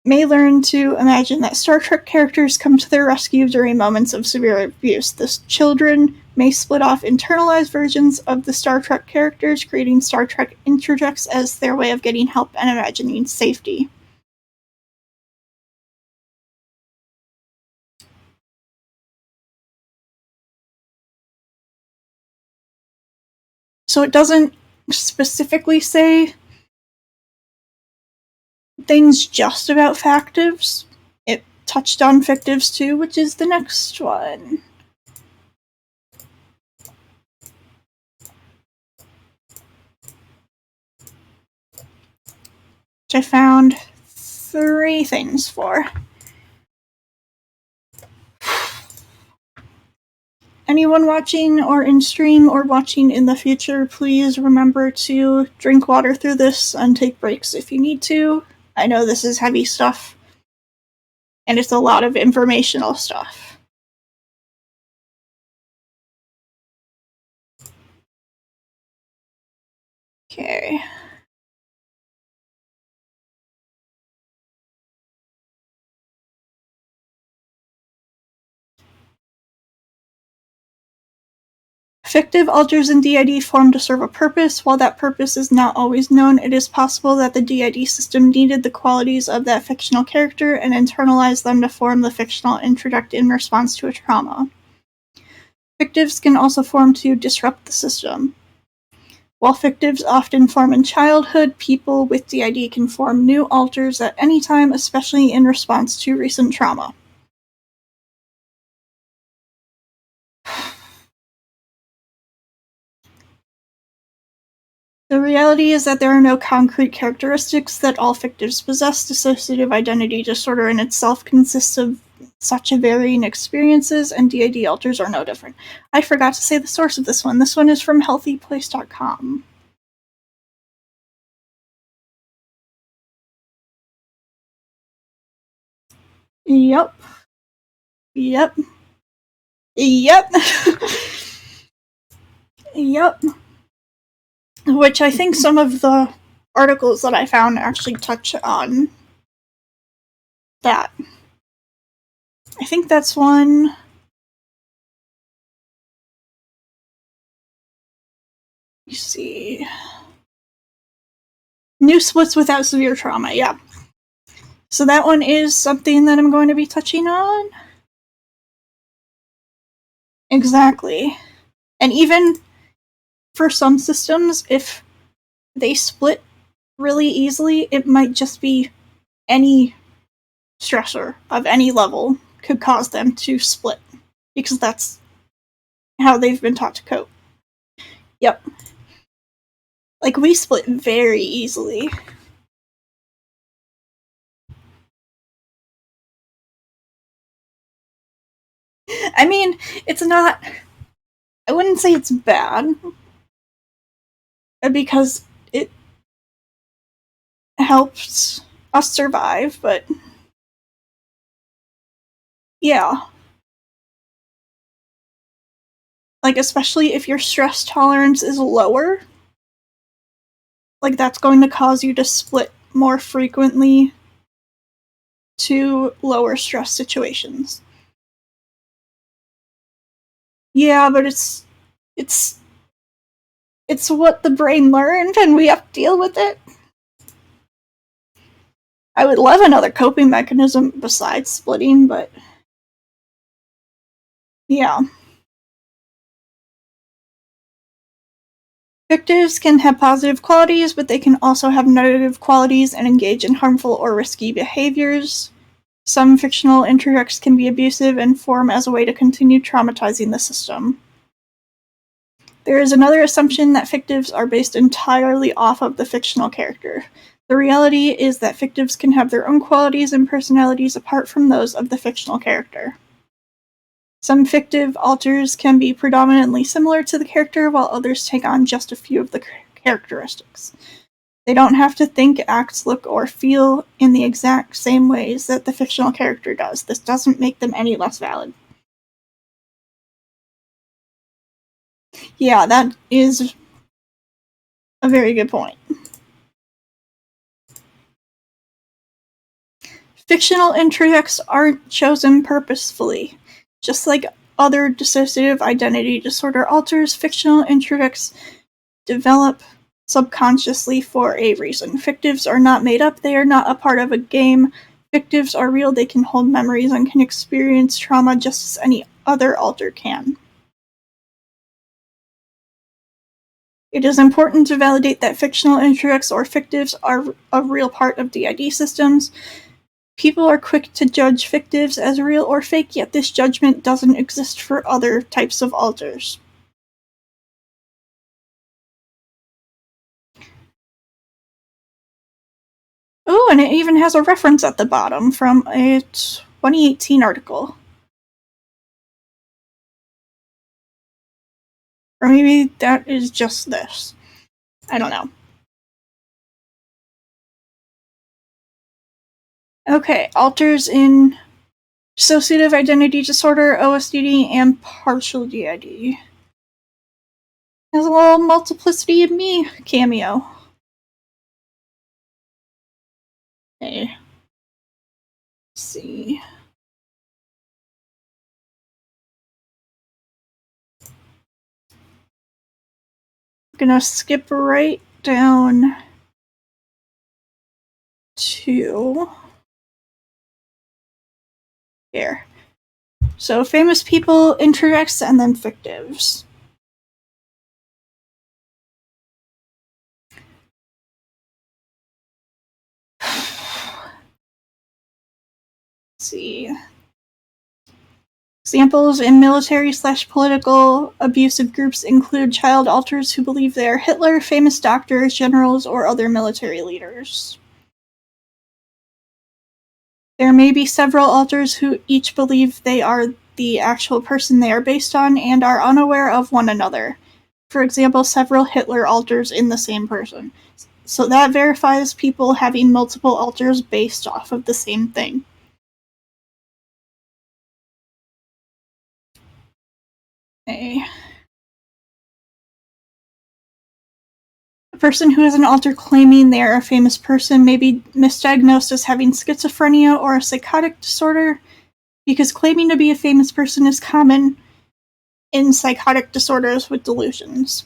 may learn to imagine that Star Trek characters come to their rescue during moments of severe abuse. The children may split off internalized versions of the Star Trek characters, creating Star Trek introjects as their way of getting help and imagining safety. So it doesn't specifically say things just about factives. It touched on fictives too, which is the next one. Which I found 3 things for. Anyone watching or in stream or watching in the future, please remember to drink water through this and take breaks if you need to. I know this is heavy stuff, and it's a lot of informational stuff. Okay. Fictive alters in DID form to serve a purpose. While that purpose is not always known, it is possible that the DID system needed the qualities of that fictional character and internalized them to form the fictional introject in response to a trauma. Fictives can also form to disrupt the system. While fictives often form in childhood, people with DID can form new alters at any time, especially in response to recent trauma. The reality is that there are no concrete characteristics that all fictives possess. Dissociative identity disorder in itself consists of such a varying experiences, and DID alters are no different. I forgot to say the source of this one. This one is from healthyplace.com. Yep. Yep. Yep. Yep. Which I think some of the articles that I found actually touch on that. I think that's one. Let me see. New splits without severe trauma, yeah. So that one is something that I'm going to be touching on. Exactly. And even for some systems, if they split really easily, it might just be any stressor of any level could cause them to split, because that's how they've been taught to cope. Yep. Like, we split very easily. I mean, it's not... I wouldn't say it's bad, because it helps us survive, but... yeah. Like, especially if your stress tolerance is lower, like, that's going to cause you to split more frequently to lower stress situations. Yeah, but it's what the brain learned, and we have to deal with it. I would love another coping mechanism besides splitting, but yeah. Fictives can have positive qualities, but they can also have negative qualities and engage in harmful or risky behaviors. Some fictional interacts can be abusive and form as a way to continue traumatizing the system. There is another assumption that fictives are based entirely off of the fictional character. The reality is that fictives can have their own qualities and personalities apart from those of the fictional character. Some fictive alters can be predominantly similar to the character, while others take on just a few of the characteristics. They don't have to think, act, look, or feel in the exact same ways that the fictional character does. This doesn't make them any less valid. Yeah, that is a very good point. Fictional introjects aren't chosen purposefully. Just like other dissociative identity disorder alters, fictional introjects develop subconsciously for a reason. Fictives are not made up, they are not a part of a game. Fictives are real, they can hold memories and can experience trauma just as any other alter can. It is important to validate that fictional introjects or fictives are a real part of DID systems. People are quick to judge fictives as real or fake, yet this judgment doesn't exist for other types of alters. Oh, and it even has a reference at the bottom from a 2018 article. Or maybe that is just this. I don't know. Okay, alters in dissociative identity disorder, OSDD, and partial DID. Has a little multiplicity of me cameo. Okay. Let's see. I'm gonna skip right down to here. So famous people, introjects, and then fictives. Let's see. Examples in military/political abusive groups include child alters who believe they are Hitler, famous doctors, generals, or other military leaders. There may be several alters who each believe they are the actual person they are based on and are unaware of one another. For example, several Hitler alters in the same person. So that verifies people having multiple alters based off of the same thing. Okay. A person who has an alter claiming they are a famous person may be misdiagnosed as having schizophrenia or a psychotic disorder, because claiming to be a famous person is common in psychotic disorders with delusions.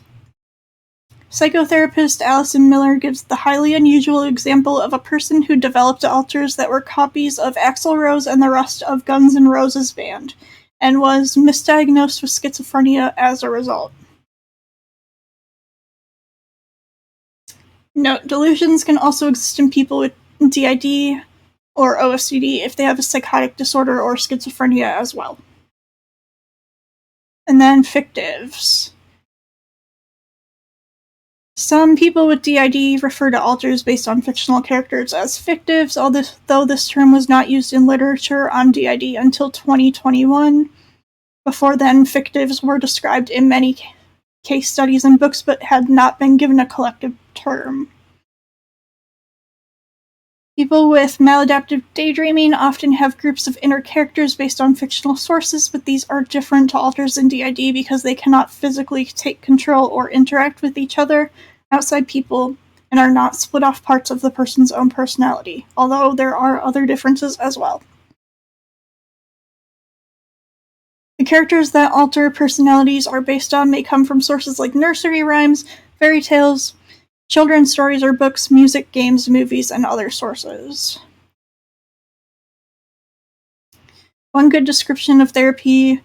Psychotherapist Alison Miller gives the highly unusual example of a person who developed alters that were copies of Axl Rose and the rest of Guns N' Roses band, and was misdiagnosed with schizophrenia as a result. Note, delusions can also exist in people with DID or OCD if they have a psychotic disorder or schizophrenia as well. And then fictives. Some people with DID refer to alters based on fictional characters as fictives, although this term was not used in literature on DID until 2021. Before then, fictives were described in many case studies and books but had not been given a collective term. People with maladaptive daydreaming often have groups of inner characters based on fictional sources, but these are different to alters in DID because they cannot physically take control or interact with each other outside people and are not split off parts of the person's own personality, although there are other differences as well. The characters that alter personalities are based on may come from sources like nursery rhymes, fairy tales, children's stories or books, music, games, movies, and other sources. One good description of therapy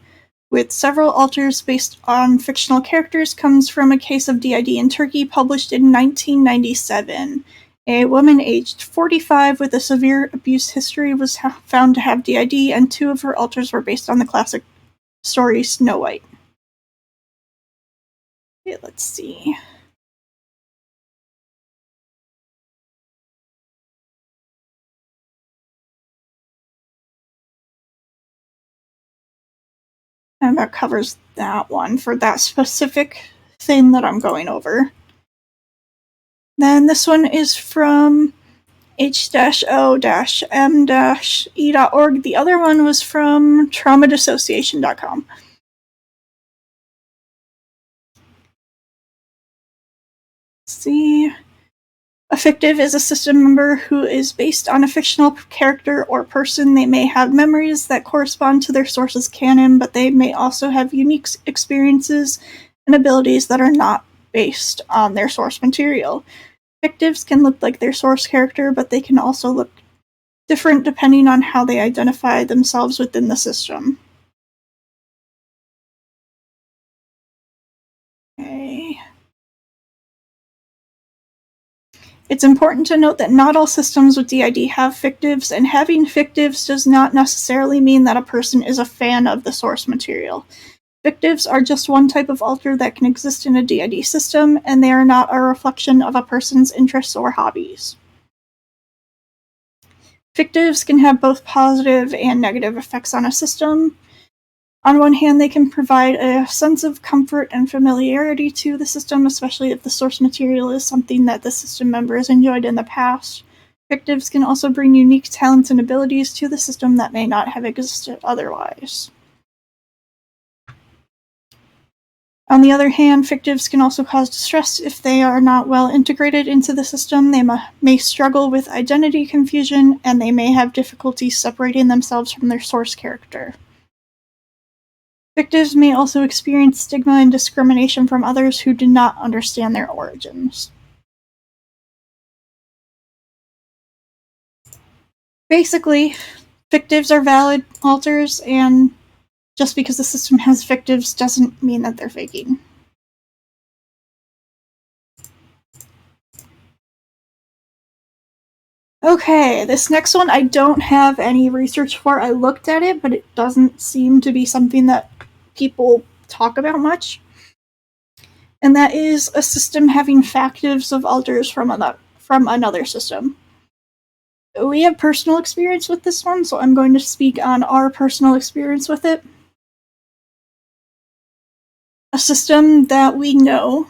with several alters based on fictional characters comes from a case of DID in Turkey published in 1997. A woman aged 45 with a severe abuse history was found to have DID, and 2 of her alters were based on the classic story Snow White. Okay, let's see. And that covers that one for that specific thing that I'm going over. Then this one is from h-o-m-e.org. The other one was from traumadissociation.com. Let's see. A fictive is a system member who is based on a fictional character or person. They may have memories that correspond to their source's canon, but they may also have unique experiences and abilities that are not based on their source material. Fictives can look like their source character, but they can also look different depending on how they identify themselves within the system. Okay. It's important to note that not all systems with DID have fictives, and having fictives does not necessarily mean that a person is a fan of the source material. Fictives are just one type of alter that can exist in a DID system, and they are not a reflection of a person's interests or hobbies. Fictives can have both positive and negative effects on a system. On one hand, they can provide a sense of comfort and familiarity to the system, especially if the source material is something that the system member has enjoyed in the past. Fictives can also bring unique talents and abilities to the system that may not have existed otherwise. On the other hand, fictives can also cause distress if they are not well integrated into the system. They may struggle with identity confusion, and they may have difficulty separating themselves from their source character. Fictives may also experience stigma and discrimination from others who do not understand their origins. Basically, fictives are valid alters, and just because the system has fictives doesn't mean that they're faking. Okay, this next one I don't have any research for. I looked at it, but it doesn't seem to be something that people talk about much. And that is a system having factives of alters from another system. We have personal experience with this one, so I'm going to speak on our personal experience with it. A system that we know,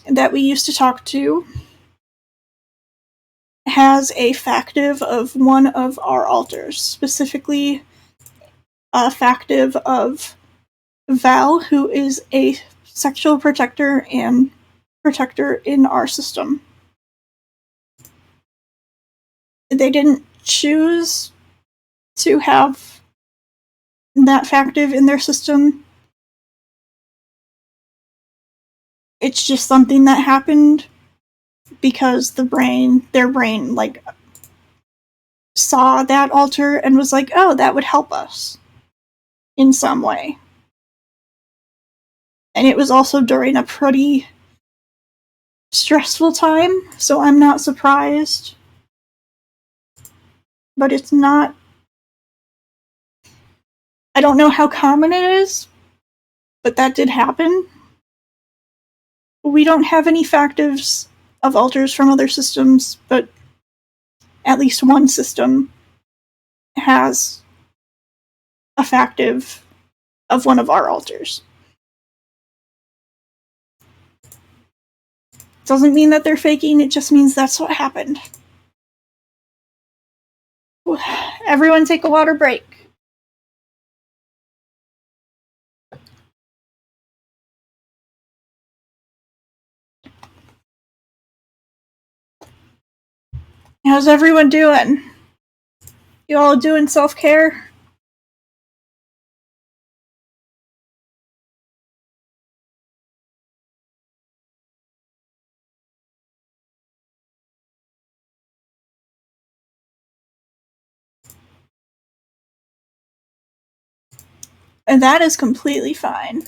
that we used to talk to, has a factive of one of our alters, specifically a factive of Val, who is a sexual protector and protector in our system. They didn't choose to have that factive in their system. It's just something that happened because their brain, like, saw that alter and was like, oh, that would help us in some way. And it was also during a pretty stressful time, so I'm not surprised. But it's not. I don't know how common it is, but that did happen. We don't have any factives of alters from other systems, but at least one system has a factive of one of our alters. Doesn't mean that they're faking, it just means that's what happened. Everyone take a water break. How's everyone doing? You all doing self-care? And that is completely fine.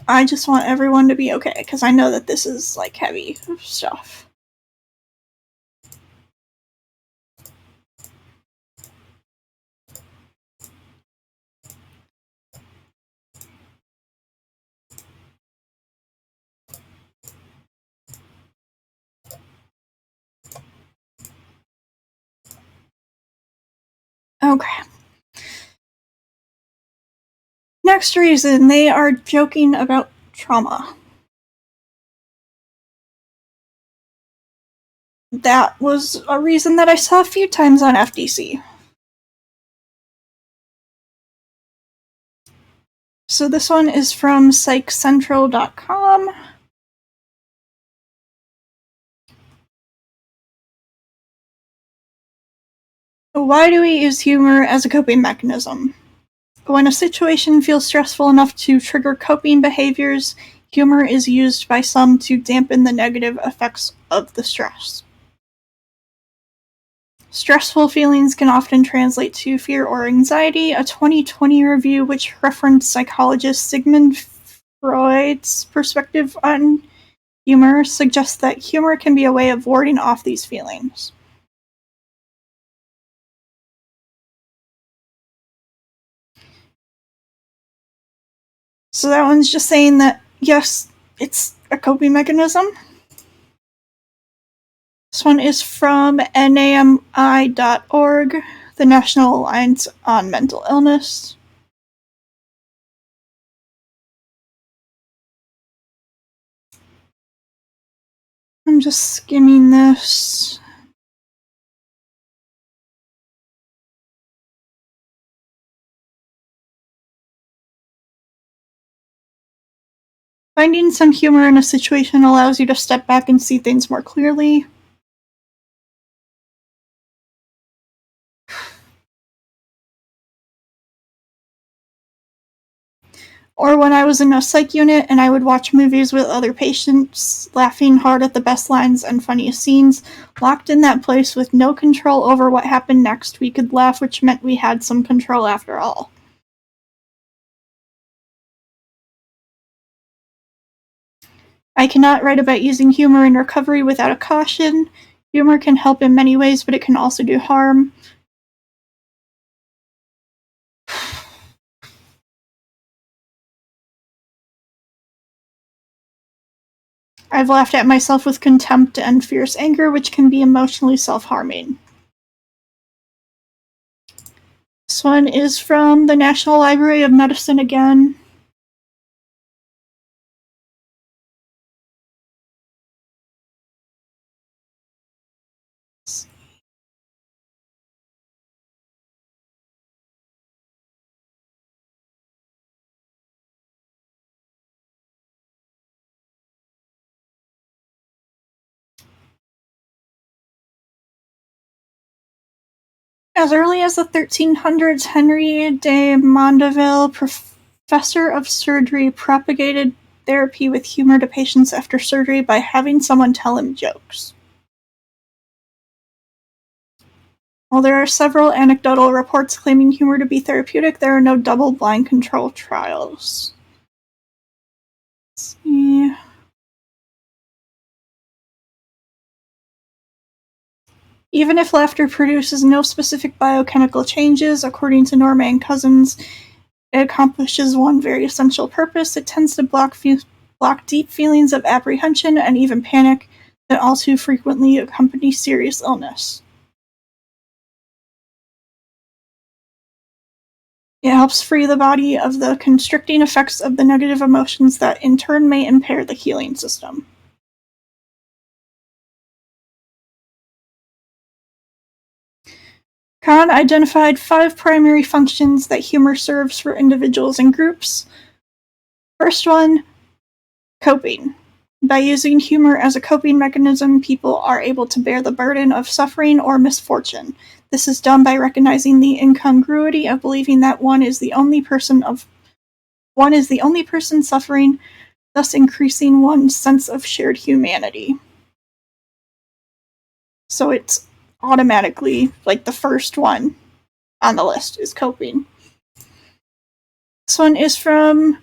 I just want everyone to be okay, because I know that this is, like, heavy stuff. Okay. Next reason, they are joking about trauma. That was a reason that I saw a few times on FDC. So this one is from psychcentral.com. Why do we use humor as a coping mechanism? When a situation feels stressful enough to trigger coping behaviors, humor is used by some to dampen the negative effects of the stress. Stressful feelings can often translate to fear or anxiety. A 2020 review, which referenced psychologist Sigmund Freud's perspective on humor, suggests that humor can be a way of warding off these feelings. So that one's just saying that, yes, it's a coping mechanism. This one is from NAMI.org, the National Alliance on Mental Illness. I'm just skimming this. Finding some humor in a situation allows you to step back and see things more clearly. Or when I was in a psych unit and I would watch movies with other patients, laughing hard at the best lines and funniest scenes, locked in that place with no control over what happened next, we could laugh, which meant we had some control after all. I cannot write about using humor in recovery without a caution. Humor can help in many ways, but it can also do harm. I've laughed at myself with contempt and fierce anger, which can be emotionally self-harming. This one is from the National Library of Medicine again. As early as the 1300s, Henry de Mondeville, professor of surgery, propagated therapy with humor to patients after surgery by having someone tell him jokes. While there are several anecdotal reports claiming humor to be therapeutic, there are no double-blind controlled trials. Let's see. Even if laughter produces no specific biochemical changes, according to Norma and Cousins, it accomplishes one very essential purpose. It tends to block deep feelings of apprehension and even panic that all too frequently accompany serious illness. It helps free the body of the constricting effects of the negative emotions that in turn may impair the healing system. Kahn identified 5 primary functions that humor serves for individuals and groups. First one, coping. By using humor as a coping mechanism, people are able to bear the burden of suffering or misfortune. This is done by recognizing the incongruity of believing that one is the only person suffering, thus increasing one's sense of shared humanity. So it's automatically like the first one on the list is coping. This one is from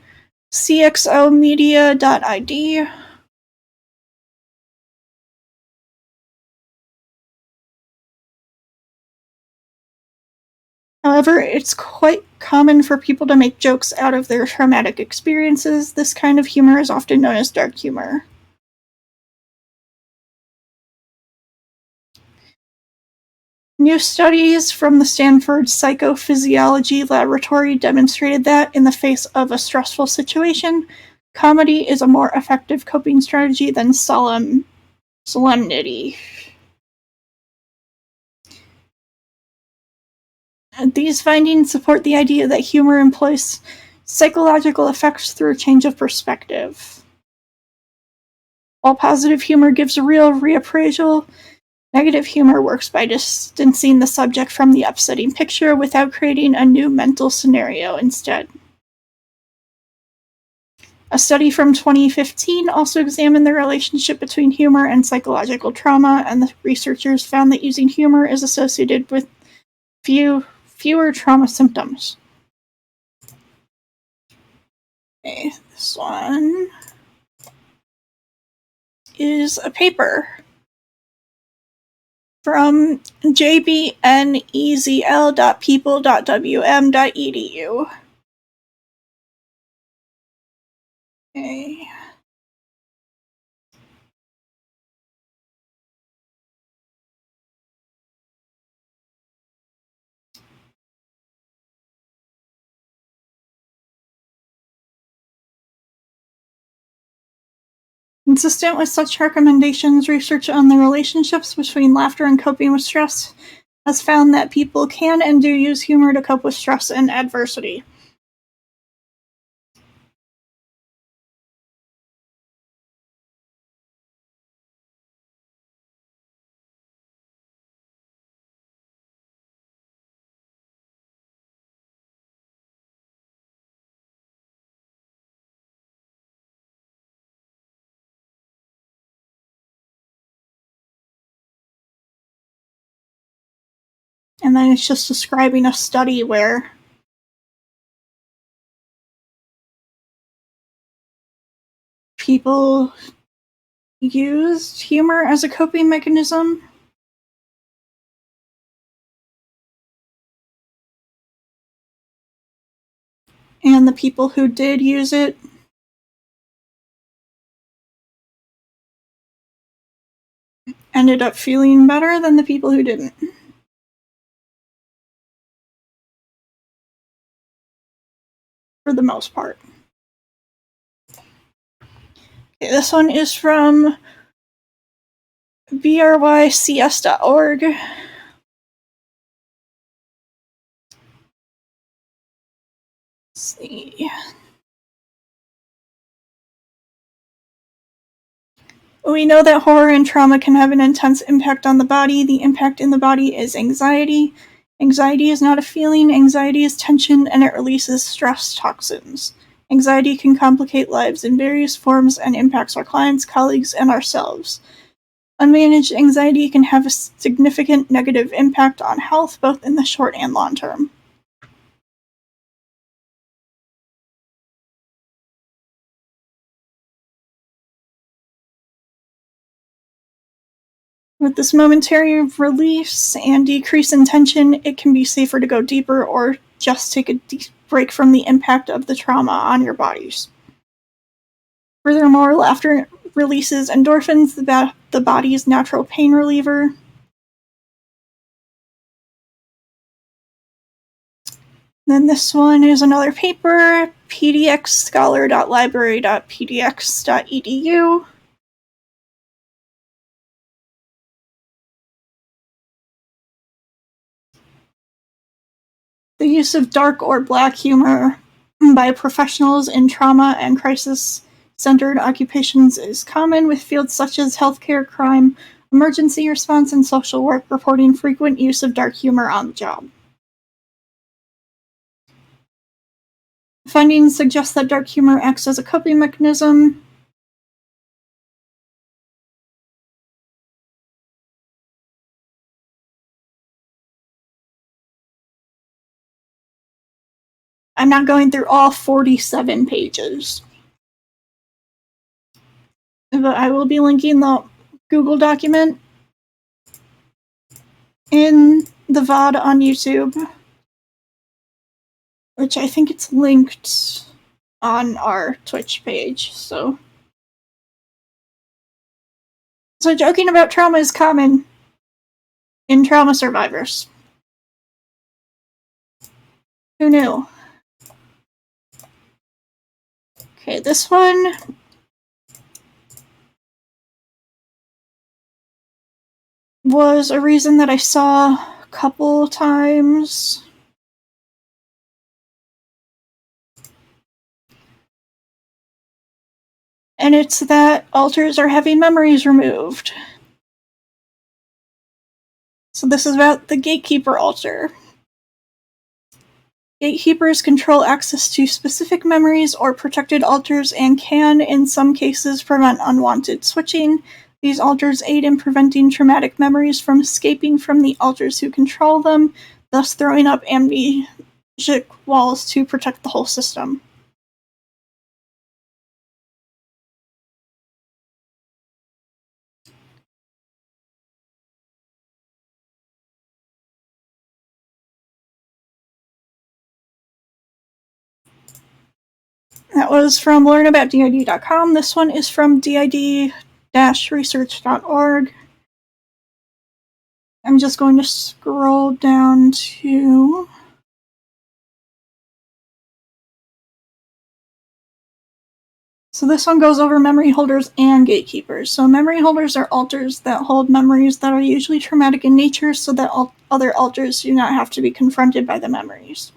cxomedia.id. However, it's quite common for people to make jokes out of their traumatic experiences. This kind of humor is often known as dark humor. New studies from the Stanford Psychophysiology Laboratory demonstrated that, in the face of a stressful situation, comedy is a more effective coping strategy than solemnity. These findings support the idea that humor employs psychological effects through a change of perspective. While positive humor gives a real reappraisal, negative humor works by distancing the subject from the upsetting picture without creating a new mental scenario instead. A study from 2015 also examined the relationship between humor and psychological trauma, and the researchers found that using humor is associated with fewer trauma symptoms. Okay, this one is a paper from jbnezl.people.wm.edu. Okay. Consistent with such recommendations, research on the relationships between laughter and coping with stress has found that people can and do use humor to cope with stress and adversity. And then it's just describing a study where people used humor as a coping mechanism. and the people who did use it ended up feeling better than the people who didn't. For the most part. Okay, this one is from brycs.org. Let's see. We know that horror and trauma can have an intense impact on the body. The impact in the body is anxiety. Anxiety is not a feeling. Anxiety is tension, and it releases stress toxins. Anxiety can complicate lives in various forms and impacts our clients, colleagues, and ourselves. Unmanaged anxiety can have a significant negative impact on health, both in the short and long term. With this momentary release and decrease in tension, it can be safer to go deeper or just take a deep break from the impact of the trauma on your bodies. Furthermore, laughter releases endorphins, the body's natural pain reliever. Then this one is another paper, pdxscholar.library.pdx.edu. The use of dark or black humor by professionals in trauma and crisis-centered occupations is common, with fields such as healthcare, crime, emergency response, and social work reporting frequent use of dark humor on the job. Findings suggest that dark humor acts as a coping mechanism. I'm not going through all 47 pages, but I will be linking the Google document in the VOD on YouTube, which I think it's linked on our Twitch page. So joking about trauma is common in trauma survivors. Who knew? Okay, this one was a reason that I saw a couple times. And it's that alters are having memories removed. So this is about the gatekeeper altar. Gatekeepers control access to specific memories or protected altars and can, in some cases, prevent unwanted switching. These altars aid in preventing traumatic memories from escaping from the altars who control them, thus throwing up amnesic walls to protect the whole system. That was from learnaboutdid.com. This one is from did-research.org. I'm just going to scroll down to... So this one goes over memory holders and gatekeepers. So memory holders are altars that hold memories that are usually traumatic in nature so that other altars do not have to be confronted by the memories.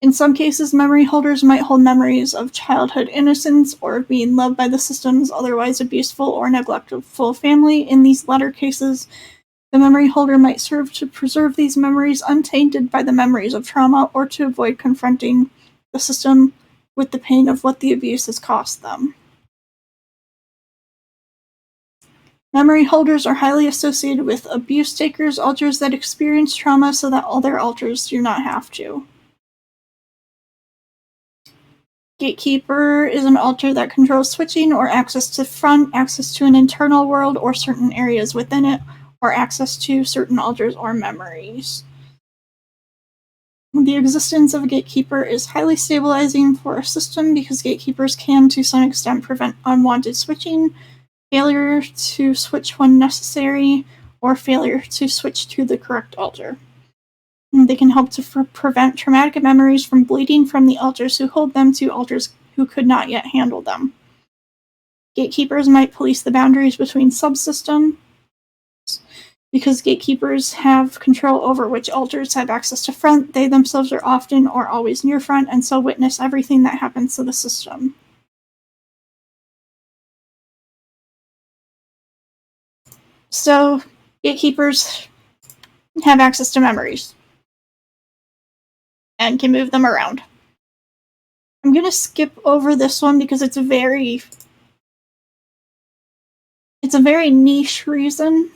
In some cases, memory holders might hold memories of childhood innocence or being loved by the system's otherwise abuseful or neglectful family. In these latter cases, the memory holder might serve to preserve these memories untainted by the memories of trauma or to avoid confronting the system with the pain of what the abuse has cost them. Memory holders are highly associated with abuse takers, altars that experience trauma so that other altars do not have to. Gatekeeper is an altar that controls switching or access to front, access to an internal world or certain areas within it, or access to certain altars or memories. The existence of a gatekeeper is highly stabilizing for a system because gatekeepers can, to some extent, prevent unwanted switching, failure to switch when necessary, or failure to switch to the correct altar. They can help to prevent traumatic memories from bleeding from the altars who hold them to altars who could not yet handle them. Gatekeepers might police the boundaries between subsystems because gatekeepers have control over which altars have access to front. They themselves are often or always near front and so witness everything that happens to the system. So, gatekeepers have access to memories and can move them around. I'm going to skip over this one because it's a very niche reason.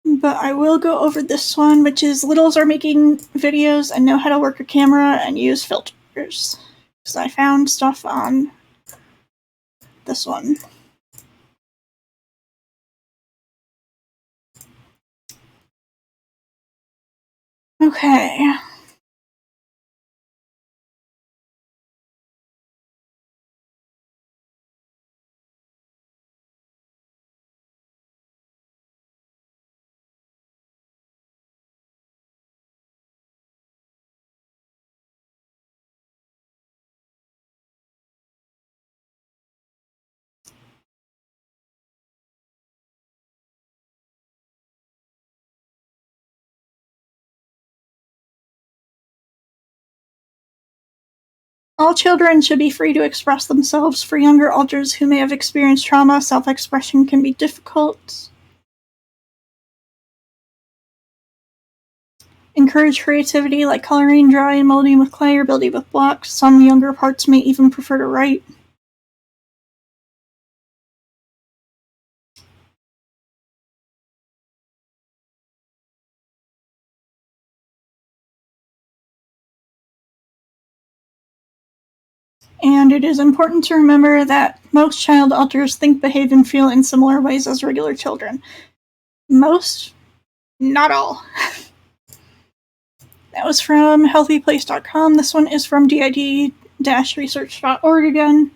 But I will go over this one, which is littles are making videos and know how to work a camera and use filters. Because I found stuff on this one. Okay. All children should be free to express themselves. For younger alters who may have experienced trauma, self-expression can be difficult. Encourage creativity like coloring, drawing, molding with clay, or building with blocks. Some younger parts may even prefer to write. And it is important to remember that most child alters think, behave, and feel in similar ways as regular children. Most, not all. That was from healthyplace.com. This one is from did-research.org again.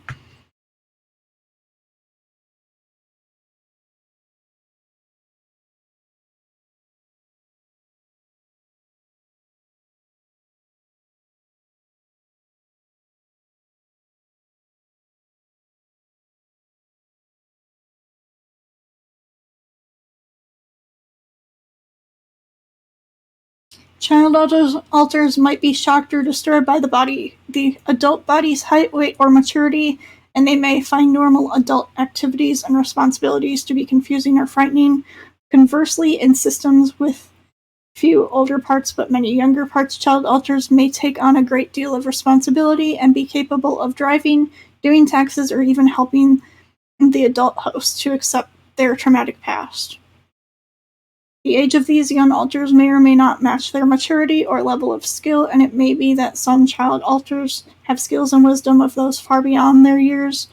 Child alters might be shocked or disturbed by the adult body's height, weight, or maturity, and they may find normal adult activities and responsibilities to be confusing or frightening. Conversely, in systems with few older parts but many younger parts, child alters may take on a great deal of responsibility and be capable of driving, doing taxes, or even helping the adult host to accept their traumatic past. The age of these young alters may or may not match their maturity or level of skill, and it may be that some child alters have skills and wisdom of those far beyond their years,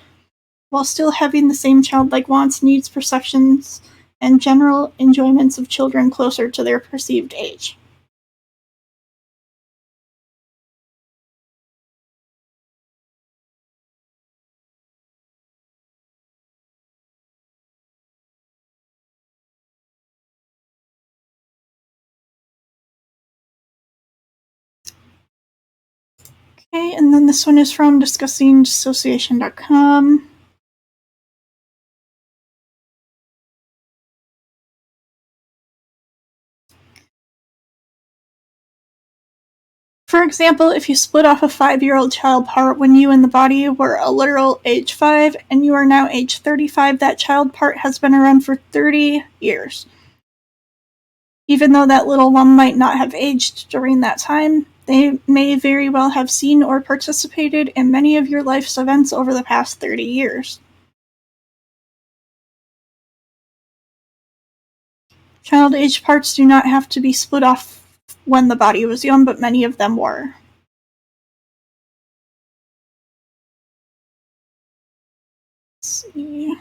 while still having the same childlike wants, needs, perceptions, and general enjoyments of children closer to their perceived age. Okay, and then this one is from discussingdissociation.com. For example, if you split off a 5-year-old child part when you and the body were a literal age 5 and you are now age 35, that child part has been around for 30 years. Even though that little one might not have aged during that time, they may very well have seen or participated in many of your life's events over the past 30 years. Child age parts do not have to be split off when the body was young, but many of them were. Let's see.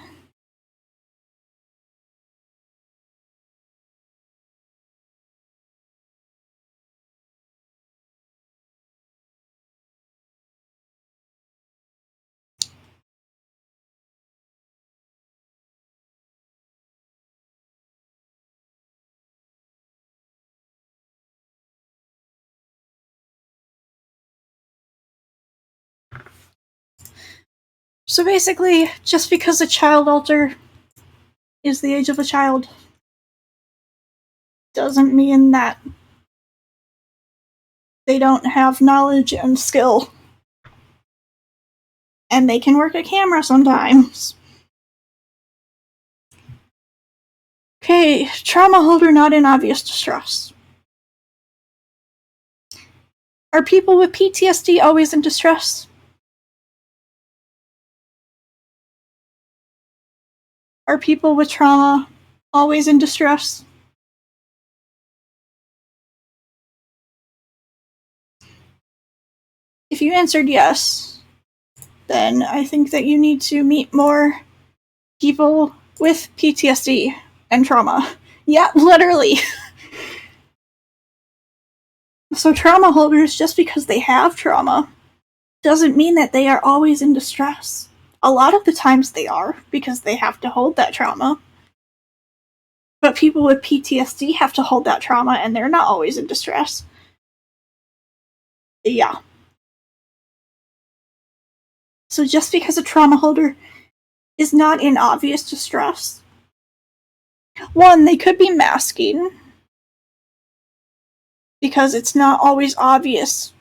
So basically, just because a child alter is the age of a child doesn't mean that they don't have knowledge and skill. And they can work a camera sometimes. Okay, trauma holder not in obvious distress. Are people with PTSD always in distress? Are people with trauma always in distress? If you answered yes, then I think that you need to meet more people with PTSD and trauma. Yeah, literally. So trauma holders, just because they have trauma, doesn't mean that they are always in distress. A lot of the times they are, because they have to hold that trauma. But people with PTSD have to hold that trauma, and they're not always in distress. Yeah. So just because a trauma holder is not in obvious distress, one, they could be masking, because it's not always obvious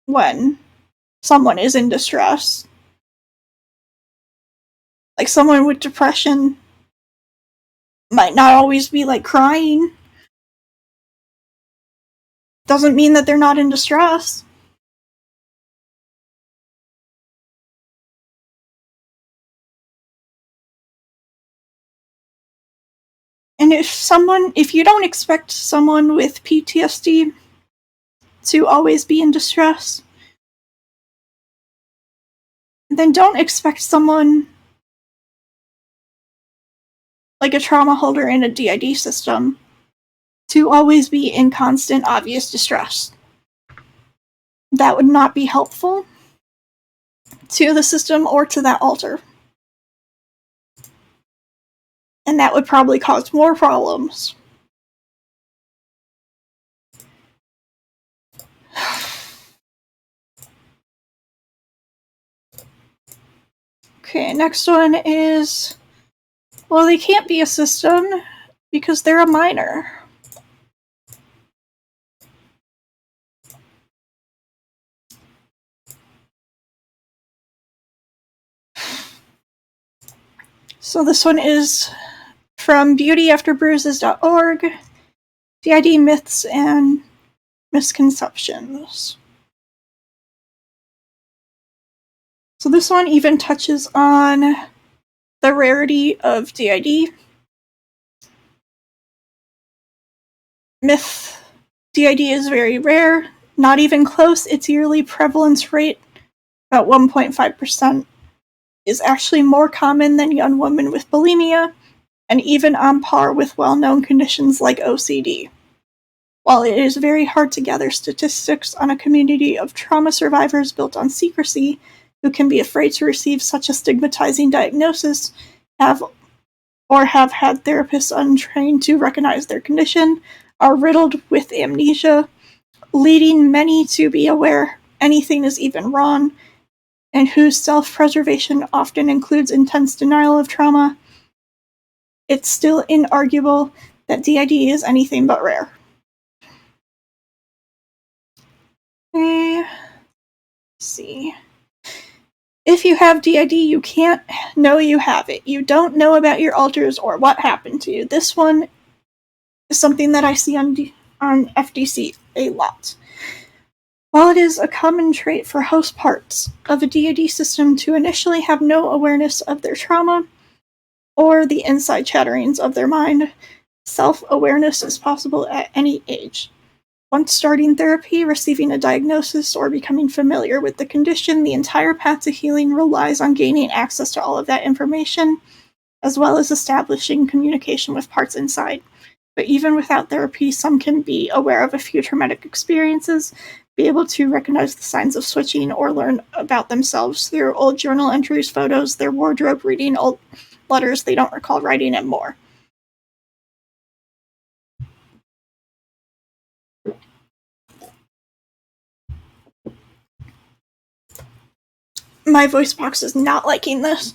when someone is in distress. Like, someone with depression might not always be, like, crying. Doesn't mean that they're not in distress. And if you don't expect someone with PTSD to always be in distress, then don't expect someone like a trauma holder in a DID system to always be in constant, obvious distress. That would not be helpful to the system or to that alter. And that would probably cause more problems. Okay, next one is, well, they can't be a system because they're a minor. So this one is from beautyafterbruises.org, DID myths and misconceptions. So this one even touches on the rarity of DID. Myth DID is very rare, not even close. Its yearly prevalence rate, about 1.5%, is actually more common than young women with bulimia, and even on par with well-known conditions like OCD. While it is very hard to gather statistics on a community of trauma survivors built on secrecy, who can be afraid to receive such a stigmatizing diagnosis, have had therapists untrained to recognize their condition, are riddled with amnesia, leading many to be aware anything is even wrong, and whose self-preservation often includes intense denial of trauma, it's still inarguable that DID is anything but rare. Okay. Let's see. If you have DID, you can't know you have it. You don't know about your alters or what happened to you. This one is something that I see on FDC a lot. While it is a common trait for host parts of a DID system to initially have no awareness of their trauma or the inside chatterings of their mind, self-awareness is possible at any age. Once starting therapy, receiving a diagnosis, or becoming familiar with the condition, the entire path to healing relies on gaining access to all of that information, as well as establishing communication with parts inside. But even without therapy, some can be aware of a few traumatic experiences, be able to recognize the signs of switching, or learn about themselves through old journal entries, photos, their wardrobe, reading old letters they don't recall writing, and more. My voice box is not liking this.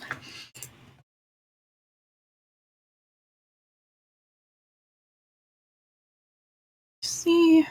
See.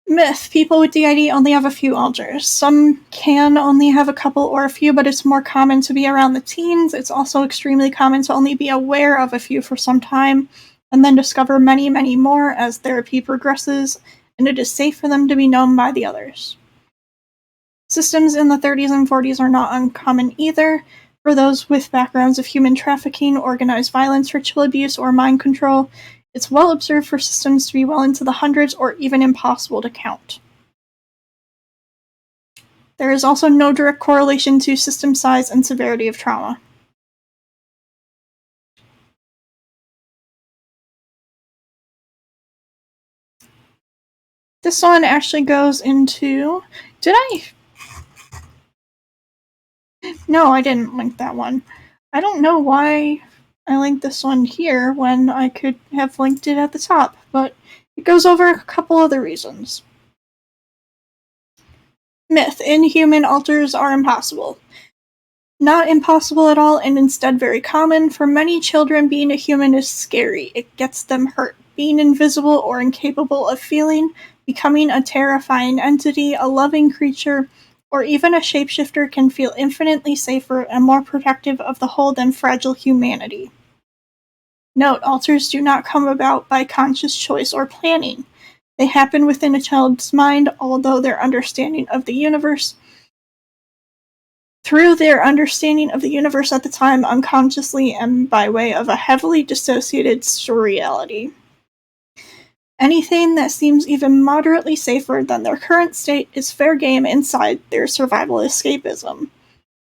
Myth. People with DID only have a few alters. Some can only have a couple or a few, but it's more common to be around the teens. It's also extremely common to only be aware of a few for some time, and then discover many, many more as therapy progresses, and it is safe for them to be known by the others. Systems in the 30s and 40s are not uncommon either. For those with backgrounds of human trafficking, organized violence, ritual abuse, or mind control, it's well observed for systems to be well into the hundreds or even impossible to count. There is also no direct correlation to system size and severity of trauma. This one actually goes into... Did I? No, I didn't link that one. I don't know why I linked this one here when I could have linked it at the top, but it goes over a couple other reasons. Myth. Inhuman alters are impossible. Not impossible at all, and instead very common. For many children, being a human is scary. It gets them hurt. Being invisible or incapable of feeling, becoming a terrifying entity, a loving creature, or even a shapeshifter can feel infinitely safer and more protective of the whole than fragile humanity. Note, alters do not come about by conscious choice or planning. They happen within a child's mind, although their understanding of the universe through their understanding of the universe at the time unconsciously and by way of a heavily dissociated surreality. Anything that seems even moderately safer than their current state is fair game inside their survival escapism.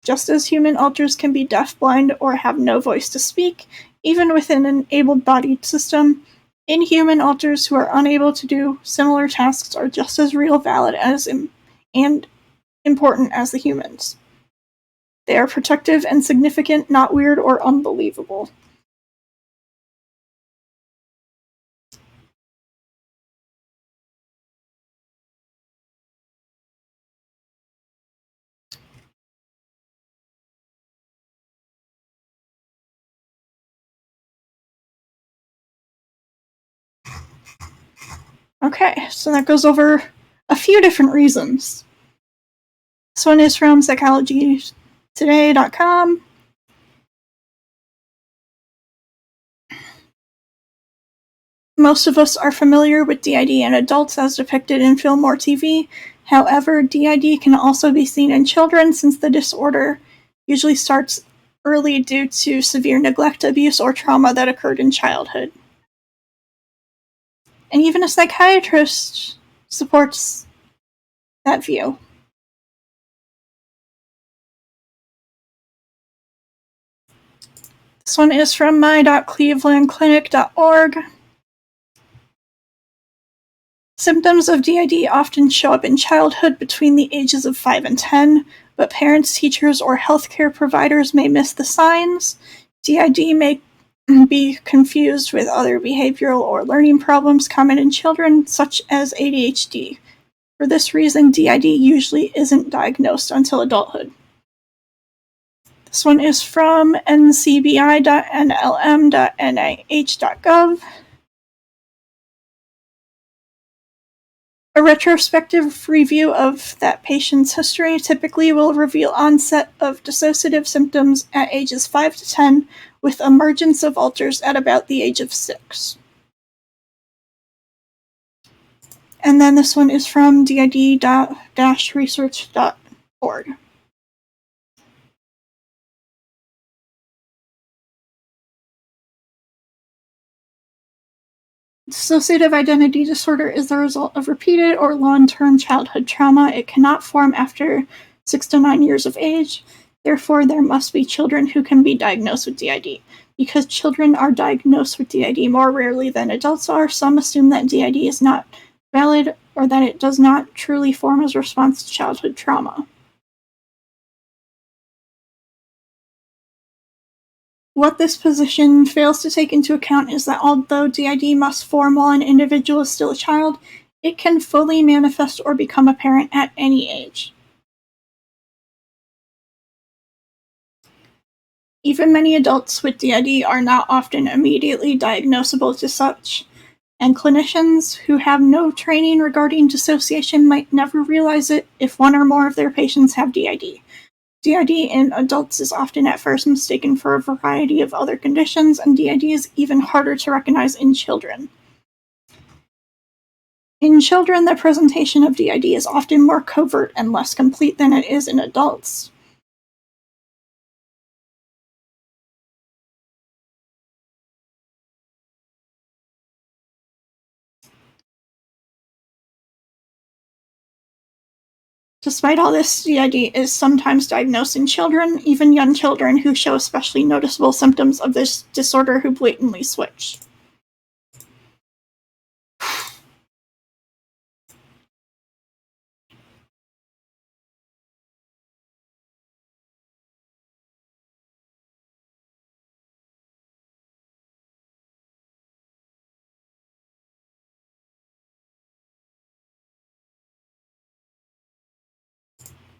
Just as human alters can be deaf-blind or have no voice to speak, even within an able-bodied system, inhuman alters who are unable to do similar tasks are just as real, valid, and important as the humans. They are protective and significant, not weird or unbelievable. Okay, so that goes over a few different reasons. This one is from psychologytoday.com. Most of us are familiar with DID in adults as depicted in film or TV. However, DID can also be seen in children since the disorder usually starts early due to severe neglect, abuse, or trauma that occurred in childhood. And even a psychiatrist supports that view. This one is from my.clevelandclinic.org. Symptoms of DID often show up in childhood between the ages of 5 and 10, but parents, teachers, or healthcare providers may miss the signs. DID may be confused with other behavioral or learning problems common in children, such as ADHD. For this reason, DID usually isn't diagnosed until adulthood. This one is from ncbi.nlm.nih.gov. A retrospective review of that patient's history typically will reveal onset of dissociative symptoms at ages 5 to 10, with emergence of alters at about the age of 6. And then this one is from did-research.org. Dissociative identity disorder is the result of repeated or long-term childhood trauma. It cannot form after 6 to 9 years of age. Therefore, there must be children who can be diagnosed with DID. Because children are diagnosed with DID more rarely than adults are, some assume that DID is not valid or that it does not truly form as a response to childhood trauma. What this position fails to take into account is that although DID must form while an individual is still a child, it can fully manifest or become apparent at any age. Even many adults with DID are not often immediately diagnosable to such, and clinicians who have no training regarding dissociation might never realize it if one or more of their patients have DID. DID in adults is often at first mistaken for a variety of other conditions, and DID is even harder to recognize in children. In children, the presentation of DID is often more covert and less complete than it is in adults. Despite all this, DID is sometimes diagnosed in children, even young children who show especially noticeable symptoms of this disorder who blatantly switch.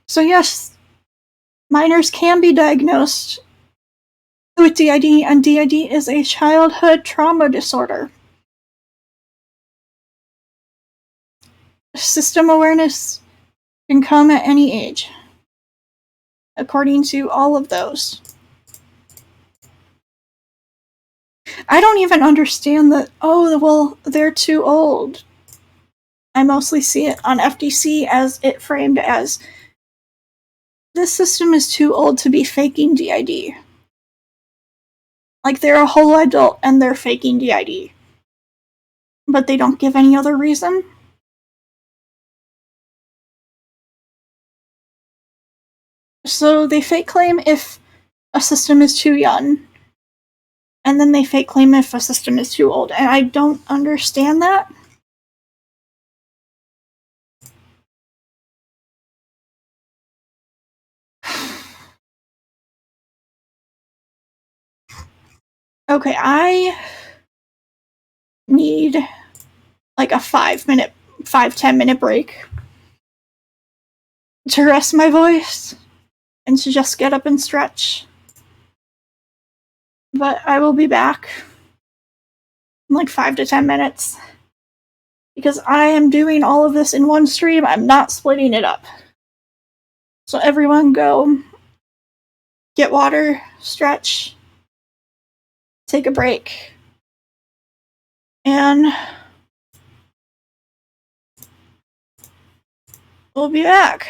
So yes, minors can be diagnosed with DID, and DID is a childhood trauma disorder. System awareness can come at any age, according to all of those. I don't even understand that, oh, well, they're too old. I mostly see it on FDC as it framed as, this system is too old to be faking DID. Like, they're a whole adult and they're faking DID. But they don't give any other reason? So they fake claim if a system is too young, and then they fake claim if a system is too old, and I don't understand that. Okay, I need like a 5-10 minute break to rest my voice and to just get up and stretch. But I will be back in like 5 to 10 minutes because I am doing all of this in one stream. I'm not splitting it up. So everyone go get water, stretch, take a break, and we'll be back.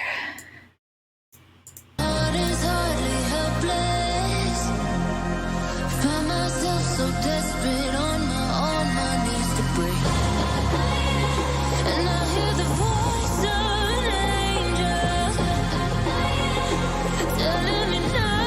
Telling me now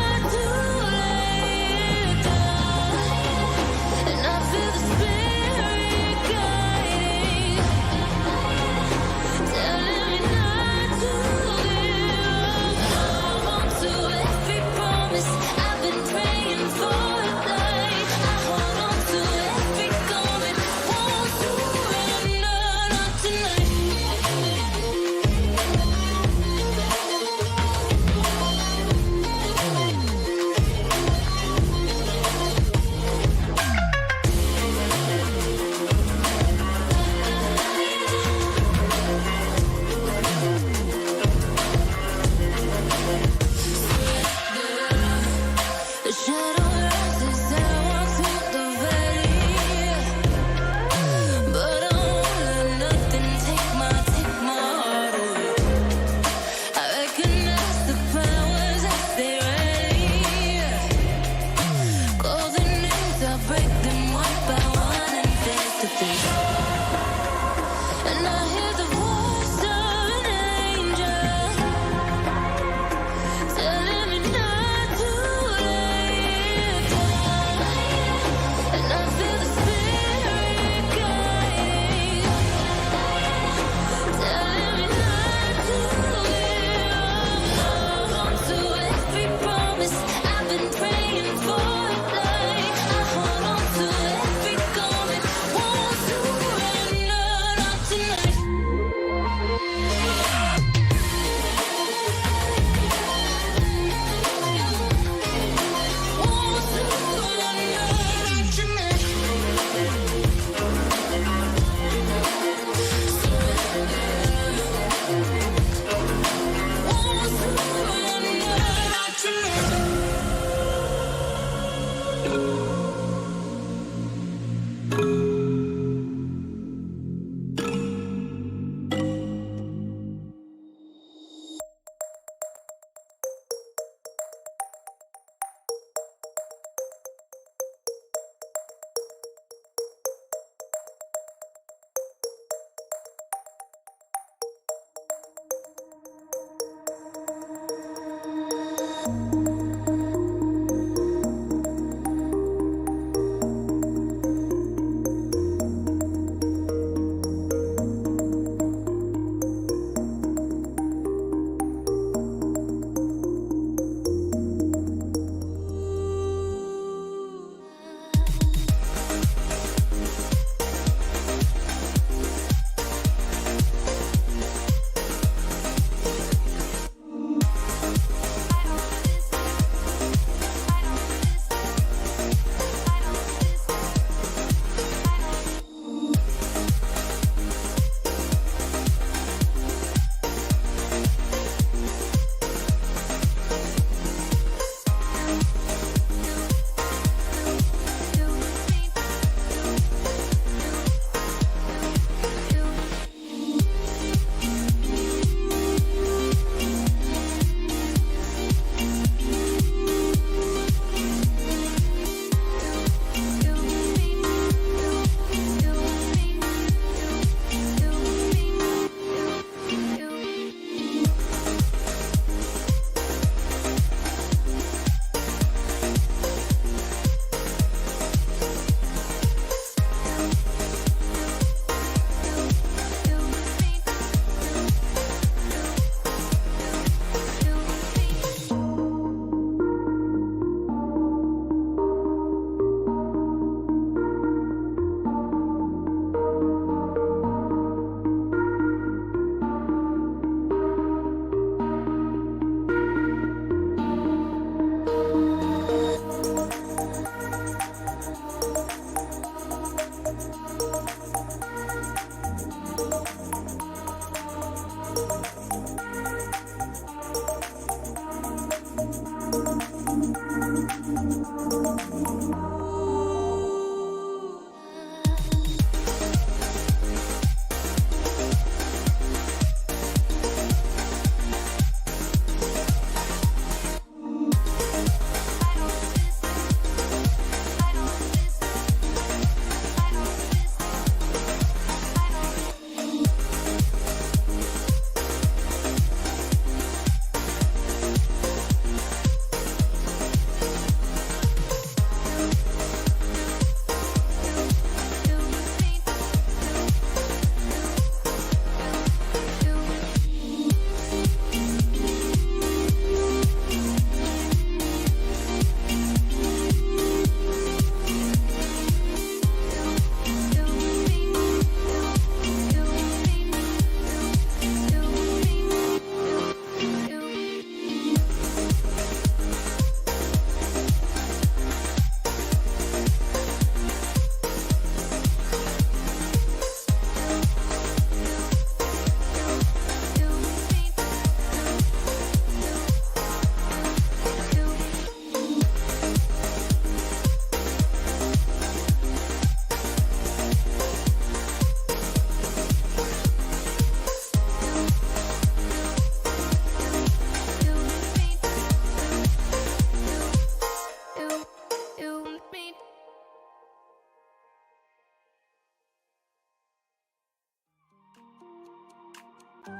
Stop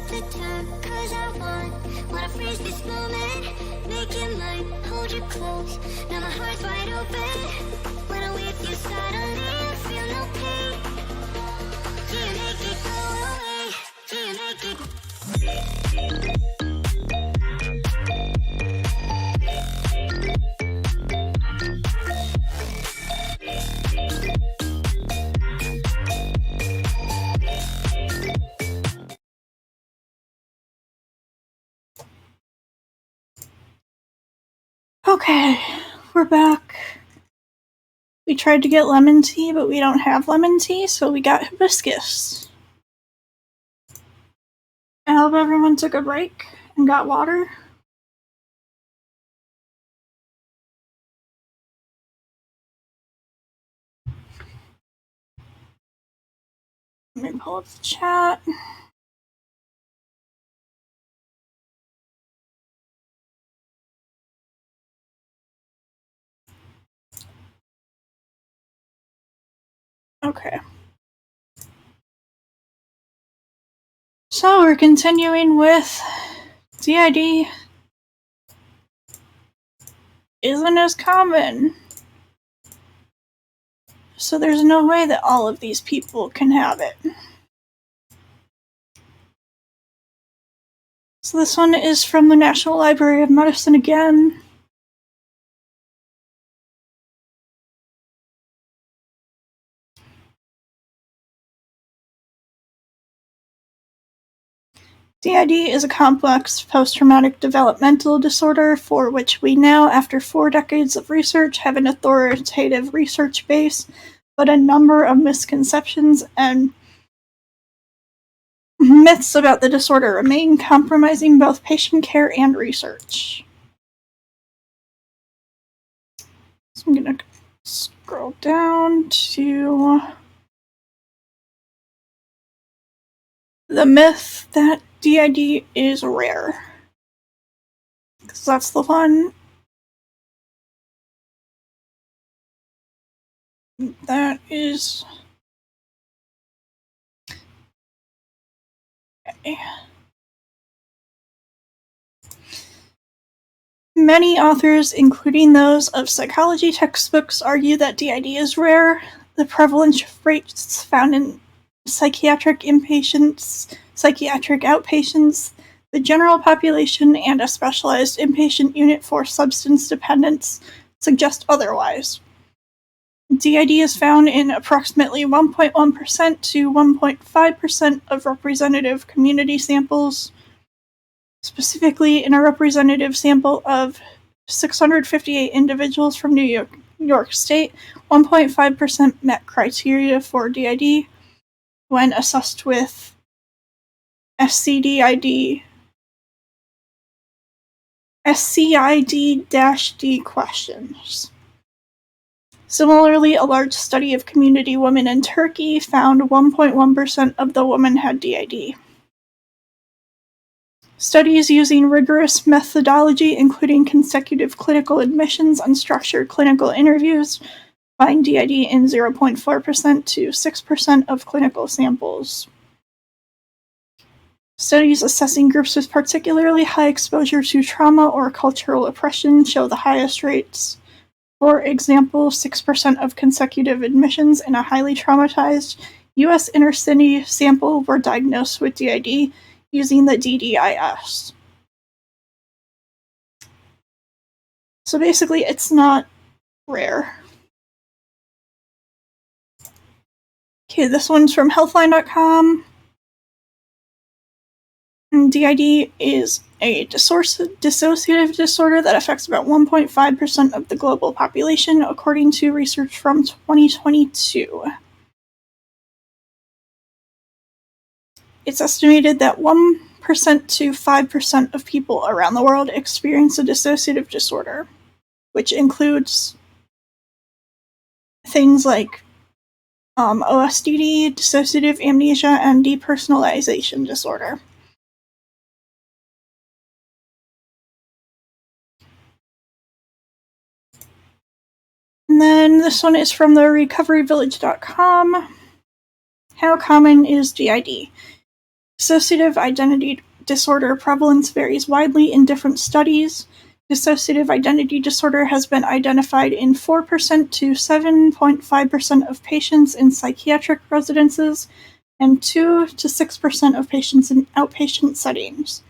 the time, 'cause I wanna freeze this moment. Make it mine, hold you close. Now my heart's wide open. When I'm with you, suddenly I feel no pain. Yeah, you make it go away. Yeah, you make it. Okay, we're back. We tried to get lemon tea, but we don't have lemon tea, so we got hibiscus. I hope everyone took a break and got water. Let me pull up the chat. Okay. So we're continuing with DID isn't as common. So there's no way that all of these people can have it. So this one is from the National Library of Medicine again. DID is a complex post-traumatic developmental disorder for which we now, after 4 decades of research, have an authoritative research base, but a number of misconceptions and myths about the disorder remain, compromising both patient care and research. So I'm going to scroll down to the myth that DID is rare, because that's the one that is okay. Many authors, including those of psychology textbooks, argue that DID is rare. The prevalence rates found in psychiatric inpatients, psychiatric outpatients, the general population, and a specialized inpatient unit for substance dependence suggest otherwise. DID is found in approximately 1.1% to 1.5% of representative community samples. Specifically, in a representative sample of 658 individuals from New York State, 1.5% met criteria for DID when assessed with SCID-D questions. Similarly, a large study of community women in Turkey found 1.1% of the women had DID. Studies using rigorous methodology, including consecutive clinical admissions and structured clinical interviews, find DID in 0.4% to 6% of clinical samples. Studies assessing groups with particularly high exposure to trauma or cultural oppression show the highest rates. For example, 6% of consecutive admissions in a highly traumatized U.S. inner-city sample were diagnosed with DID using the DDIS. So basically, it's not rare. Okay, this one's from healthline.com. DID is a dissociative disorder that affects about 1.5% of the global population, according to research from 2022. It's estimated that 1% to 5% of people around the world experience a dissociative disorder, which includes things like OSDD, dissociative amnesia, and depersonalization disorder. then this one is from the recoveryvillage.com. How common is DID? Dissociative identity disorder prevalence varies widely in different studies. Dissociative identity disorder has been identified in 4% to 7.5% of patients in psychiatric residences and 2 to 6% of patients in outpatient settings.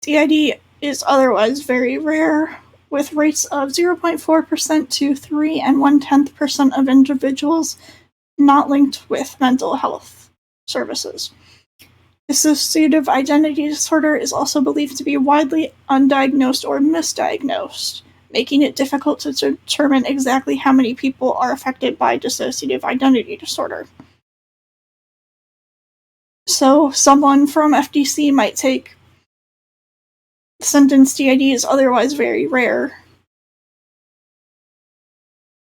DID is otherwise very rare, with rates of 0.4% to 3 and 1/10% of individuals not linked with mental health services. Dissociative identity disorder is also believed to be widely undiagnosed or misdiagnosed, making it difficult to determine exactly how many people are affected by dissociative identity disorder. So someone from FDC might take the sentence DID is otherwise very rare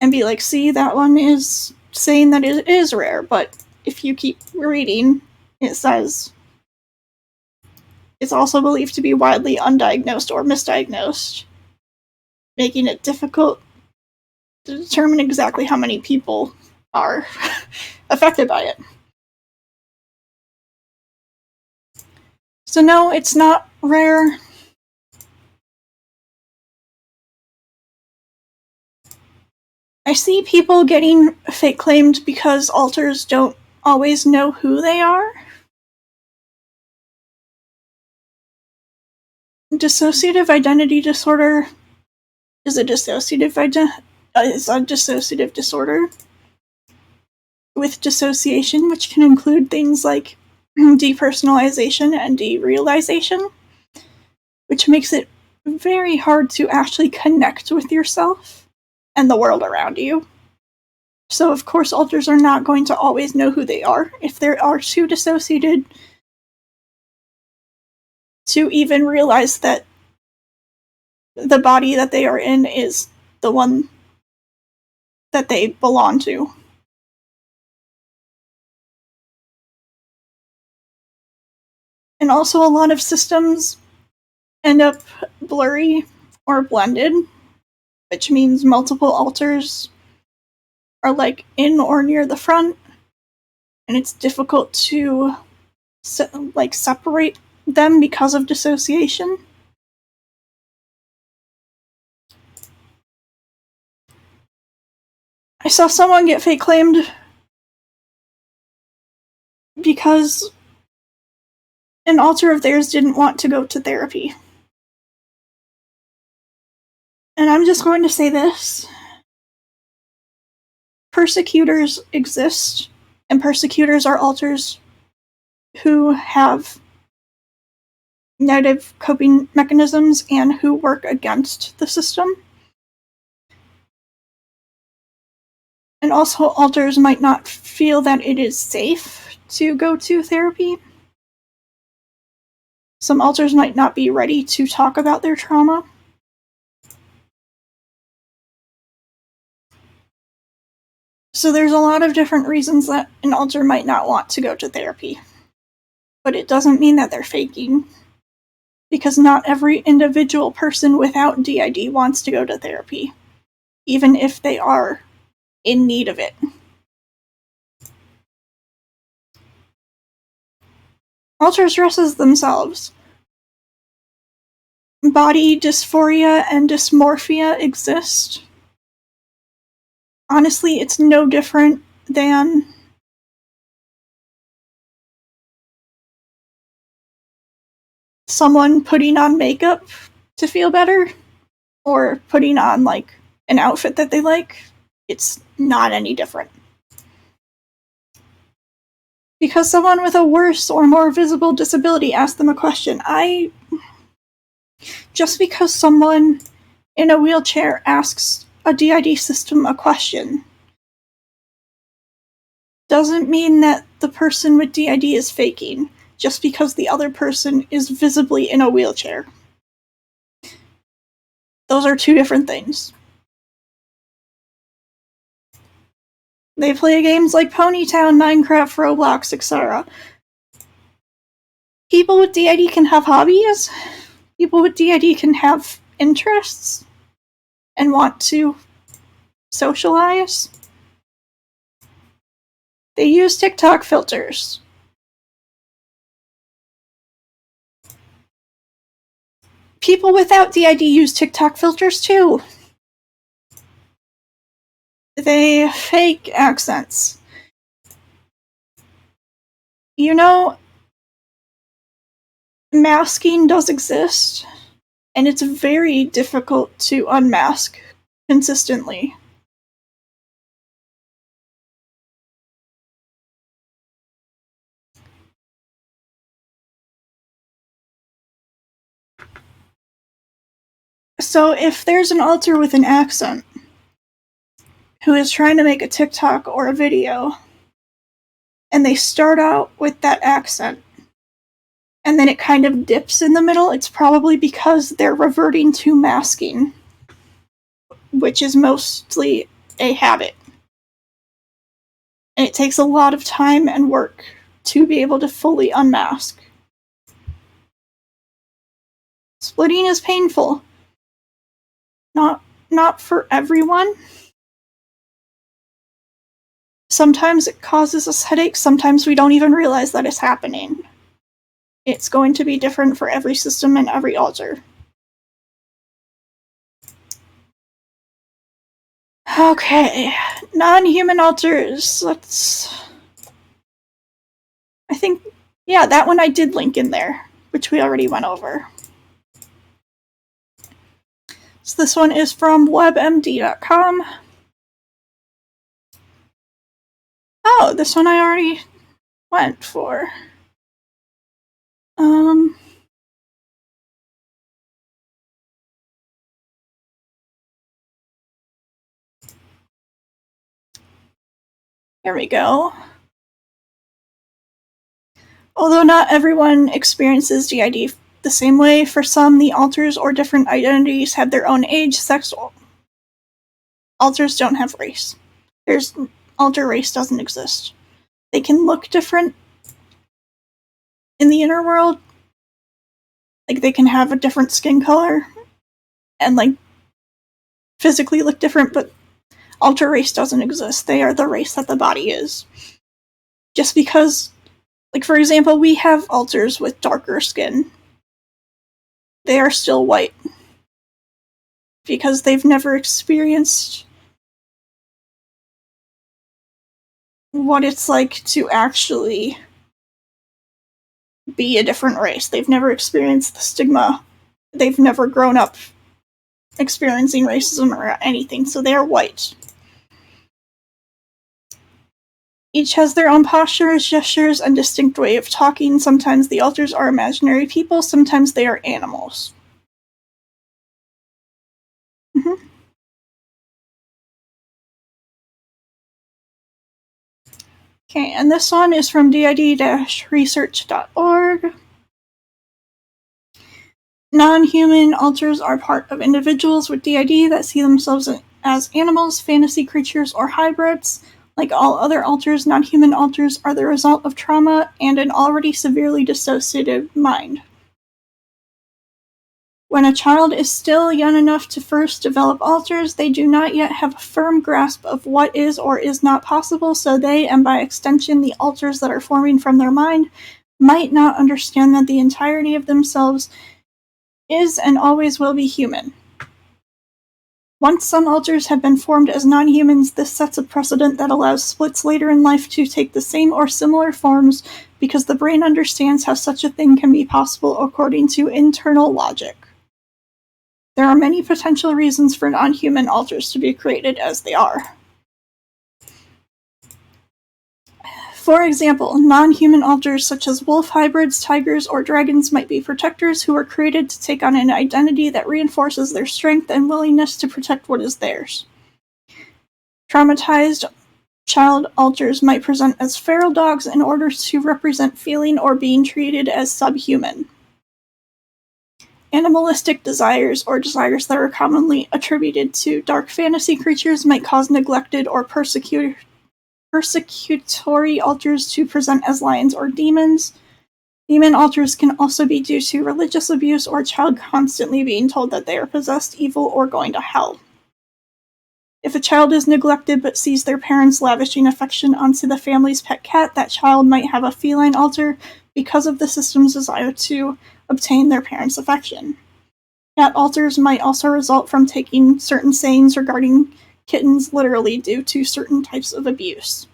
and be like, see, that one is saying that it is rare, but if you keep reading, it says it's also believed to be widely undiagnosed or misdiagnosed, making it difficult to determine exactly how many people are affected by it. So no, it's not rare. I see people getting fake claimed because alters don't always know who they are. Dissociative identity disorder is a dissociative disorder with dissociation, which can include things like depersonalization and derealization, which makes it very hard to actually connect with yourself and the world around you. So, of course, alters are not going to always know who they are. If they are too dissociated to even realize that the body that they are in is the one that they belong to. And also, a lot of systems end up blurry or blended, which means multiple alters are like in or near the front, and it's difficult to separate them because of dissociation. I saw someone get fake claimed because an alter of theirs didn't want to go to therapy. And I'm just going to say this. Persecutors exist, and persecutors are alters who have negative coping mechanisms and who work against the system. And also, alters might not feel that it is safe to go to therapy. Some alters might not be ready to talk about their trauma. So there's a lot of different reasons that an alter might not want to go to therapy. But it doesn't mean that they're faking, because not every individual person without DID wants to go to therapy, even if they are in need of it. Alters dresses themselves. Body dysphoria and dysmorphia exist. Honestly, it's no different than someone putting on makeup to feel better, or putting on like an outfit that they like. It's not any different. Because someone with a worse or more visible disability asked them a question. Just because someone in a wheelchair asks a DID system a question doesn't mean that the person with DID is faking, just because the other person is visibly in a wheelchair. Those are two different things. They play games like Ponytown, Minecraft, Roblox, etc. People with DID can have hobbies. People with DID can have interests. and want to socialize, they use TikTok filters. People without DID use TikTok filters too. They fake accents. You know, masking does exist, and it's very difficult to unmask consistently. So if there's an alter with an accent who is trying to make a TikTok or a video, and they start out with that accent, and then it kind of dips in the middle, it's probably because they're reverting to masking, which is mostly a habit. And it takes a lot of time and work to be able to fully unmask. Splitting is painful. Not for everyone. Sometimes it causes us headaches, sometimes we don't even realize that it's happening. It's going to be different for every system and every alter. Okay, non-human alters. I think, yeah, that one I did link in there, which we already went over. So this one is from webmd.com. Oh, this one I already went for. Here we go. Although not everyone experiences DID the same way, for some, the alters or different identities have their own age, sex. Alters don't have race. Alter race doesn't exist. They can look different in the inner world. Like, they can have a different skin color and, like, physically look different, but alter race doesn't exist. They are the race that the body is. Just because, like, for example, we have alters with darker skin. They are still white. Because they've never experienced what it's like to actually be a different race. They've never experienced the stigma. They've never grown up experiencing racism or anything, so they are white. Each has their own postures, gestures, and distinct way of talking. Sometimes the alters are imaginary people, sometimes they are animals. Okay, and this one is from did-research.org. Non-human alters are part of individuals with DID that see themselves as animals, fantasy creatures, or hybrids. Like all other alters, non-human alters are the result of trauma and an already severely dissociated mind. When a child is still young enough to first develop alters, they do not yet have a firm grasp of what is or is not possible, so they, and by extension the alters that are forming from their mind, might not understand that the entirety of themselves is and always will be human. Once some alters have been formed as non-humans, this sets a precedent that allows splits later in life to take the same or similar forms because the brain understands how such a thing can be possible according to internal logic. There are many potential reasons for non-human alters to be created as they are. For example, non-human alters such as wolf hybrids, tigers, or dragons might be protectors who are created to take on an identity that reinforces their strength and willingness to protect what is theirs. Traumatized child alters might present as feral dogs in order to represent feeling or being treated as subhuman. Animalistic desires, or desires that are commonly attributed to dark fantasy creatures, might cause neglected or persecutory alters to present as lions or demons. Demon alters can also be due to religious abuse or a child constantly being told that they are possessed, evil, or going to hell. If a child is neglected but sees their parents lavishing affection onto the family's pet cat, that child might have a feline alter because of the system's desire to obtain their parents' affection. Cat alters might also result from taking certain sayings regarding kittens literally due to certain types of abuse.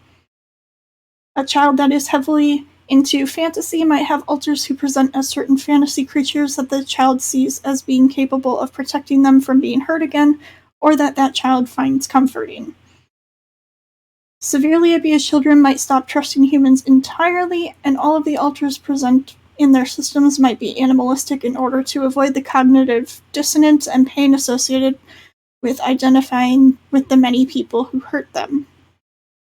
A child that is heavily into fantasy might have alters who present as certain fantasy creatures that the child sees as being capable of protecting them from being hurt again, or that child finds comforting. Severely abused children might stop trusting humans entirely, and all of the alters present in their systems might be animalistic in order to avoid the cognitive dissonance and pain associated with identifying with the many people who hurt them.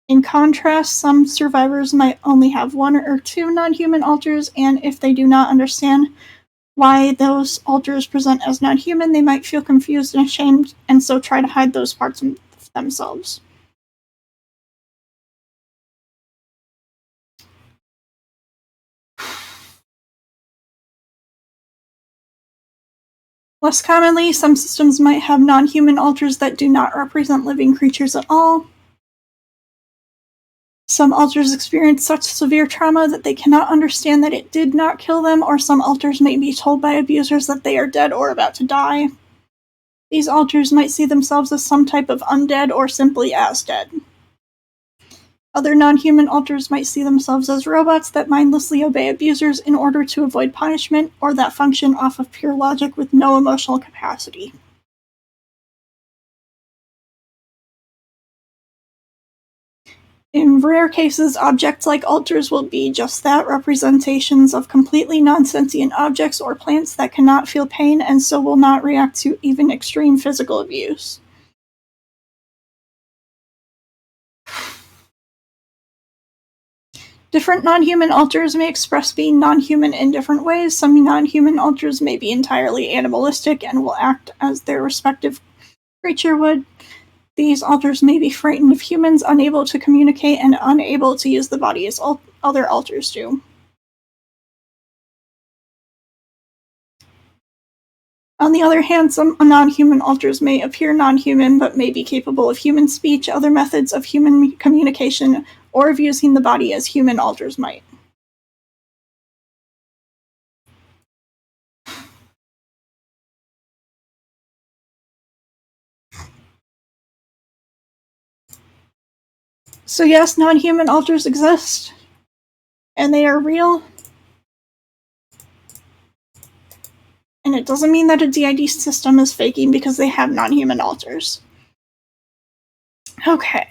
In contrast, some survivors might only have one or two non-human alters, and if they do not understand why those alters present as non-human, they might feel confused and ashamed, and so try to hide those parts of themselves. Less commonly, some systems might have non-human alters that do not represent living creatures at all. Some alters experience such severe trauma that they cannot understand that it did not kill them, or some alters may be told by abusers that they are dead or about to die. These alters might see themselves as some type of undead or simply as dead. Other non-human alters might see themselves as robots that mindlessly obey abusers in order to avoid punishment, or that function off of pure logic with no emotional capacity. In rare cases, objects like alters will be just that, representations of completely non-sentient objects or plants that cannot feel pain and so will not react to even extreme physical abuse. Different non-human alters may express being non-human in different ways. Some non-human alters may be entirely animalistic and will act as their respective creature would. These alters may be frightened of humans, unable to communicate, and unable to use the body as other alters do. On the other hand, some non-human alters may appear non-human, but may be capable of human speech, other methods of human communication, or of using the body as human alters might. So yes, non-human alters exist, and they are real. And it doesn't mean that a DID system is faking because they have non-human alters. Okay.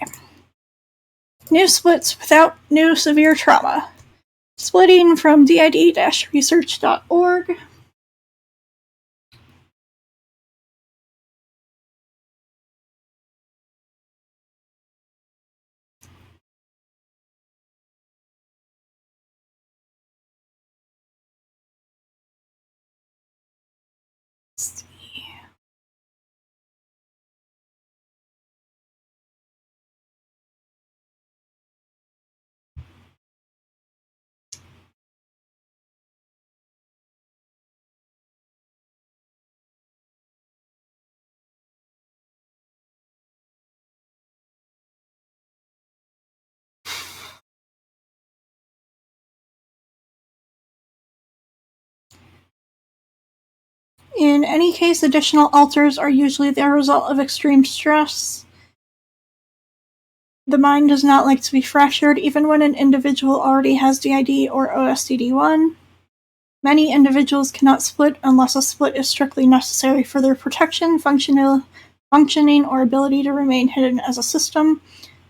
New splits without new severe trauma. Splitting from did-research.org. Let's see. In any case, additional alters are usually the result of extreme stress. The mind does not like to be fractured, even when an individual already has DID or OSDD1. Many individuals cannot split unless a split is strictly necessary for their protection, functioning, or ability to remain hidden as a system.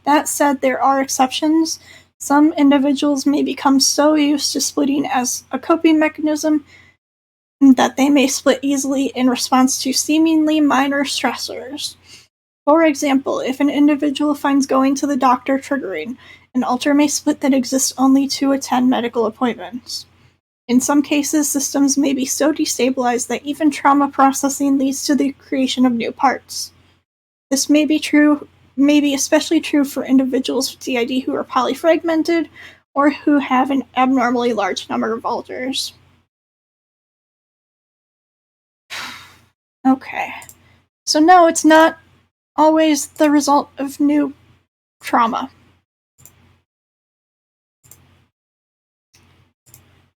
That said, there are exceptions. Some individuals may become so used to splitting as a coping mechanism that they may split easily in response to seemingly minor stressors. For example, if an individual finds going to the doctor triggering, an alter may split that exists only to attend medical appointments. In some cases, systems may be so destabilized that even trauma processing leads to the creation of new parts. This may be especially true for individuals with DID who are polyfragmented or who have an abnormally large number of alters. Okay. So no, it's not always the result of new trauma.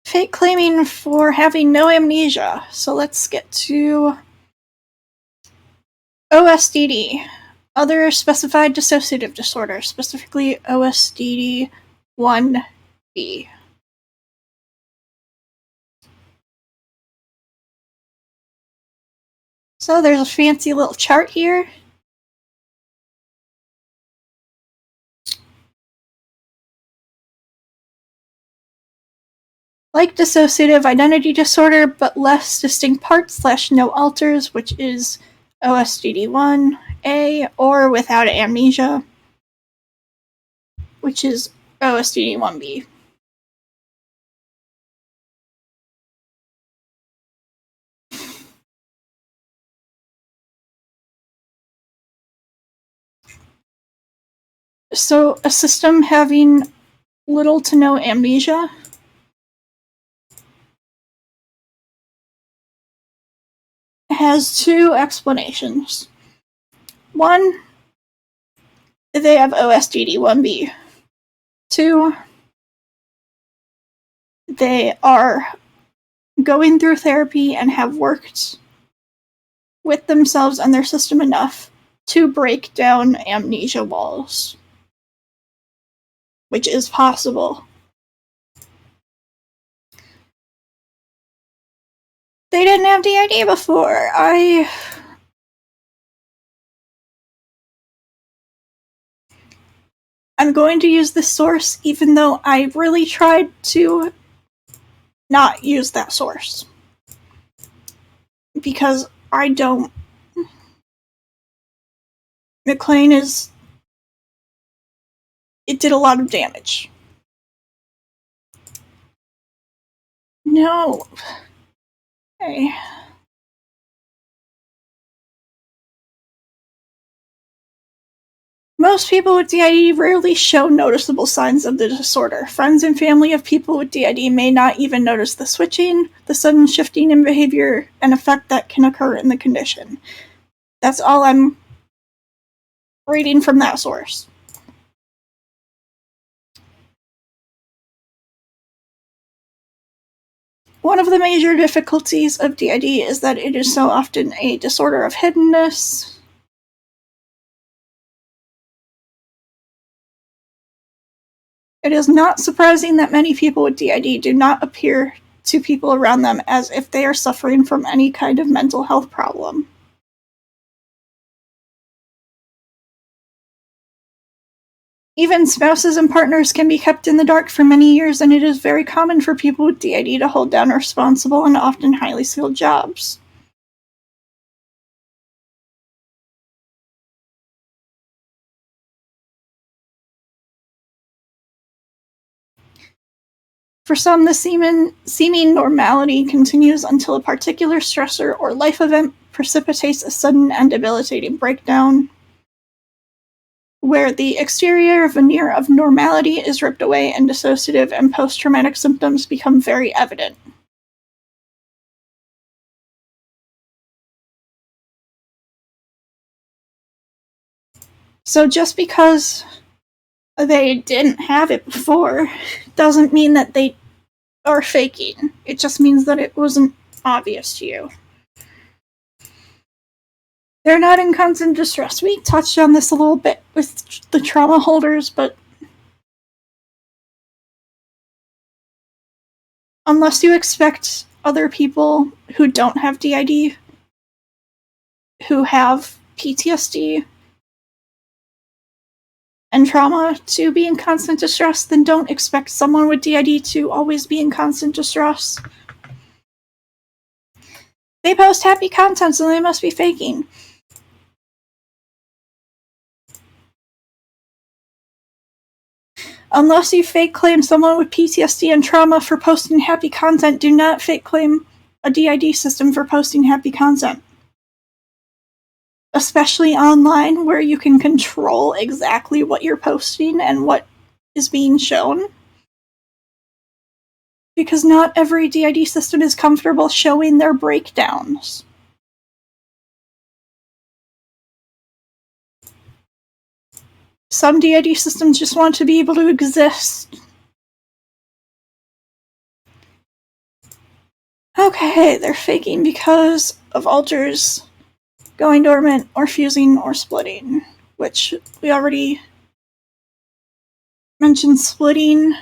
Fake claiming for having no amnesia. So let's get to OSDD, other specified dissociative disorder, specifically OSDD 1B. So there's a fancy little chart here. Like dissociative identity disorder, but less distinct parts / no alters, which is OSDD1A, or without amnesia, which is OSDD1B. So a system having little to no amnesia has two explanations. One, they have OSDD1B. Two, they are going through therapy and have worked with themselves and their system enough to break down amnesia walls, which is possible. They didn't have DID before. I'm going to use this source even though I really tried to not use that source. Because I don't... McLean is... It did a lot of damage. No. Okay. Most people with DID rarely show noticeable signs of the disorder. Friends and family of people with DID may not even notice the switching, the sudden shifting in behavior, and effect that can occur in the condition. That's all I'm reading from that source. One of the major difficulties of DID is that it is so often a disorder of hiddenness. It is not surprising that many people with DID do not appear to people around them as if they are suffering from any kind of mental health problem. Even spouses and partners can be kept in the dark for many years, and it is very common for people with DID to hold down responsible and often highly skilled jobs. For some, the seeming normality continues until a particular stressor or life event precipitates a sudden and debilitating breakdown, where the exterior veneer of normality is ripped away and dissociative and post-traumatic symptoms become very evident. So just because they didn't have it before doesn't mean that they are faking. It just means that it wasn't obvious to you. They're not in constant distress. We touched on this a little bit with the trauma holders, but unless you expect other people who don't have DID, who have PTSD and trauma to be in constant distress, then don't expect someone with DID to always be in constant distress. They post happy content, so they must be faking. Unless you fake claim someone with PTSD and trauma for posting happy content, do not fake claim a DID system for posting happy content. Especially online, where you can control exactly what you're posting and what is being shown. Because not every DID system is comfortable showing their breakdowns. Some DID systems just want to be able to exist. Okay, they're faking because of alters going dormant or fusing or splitting, which we already mentioned splitting.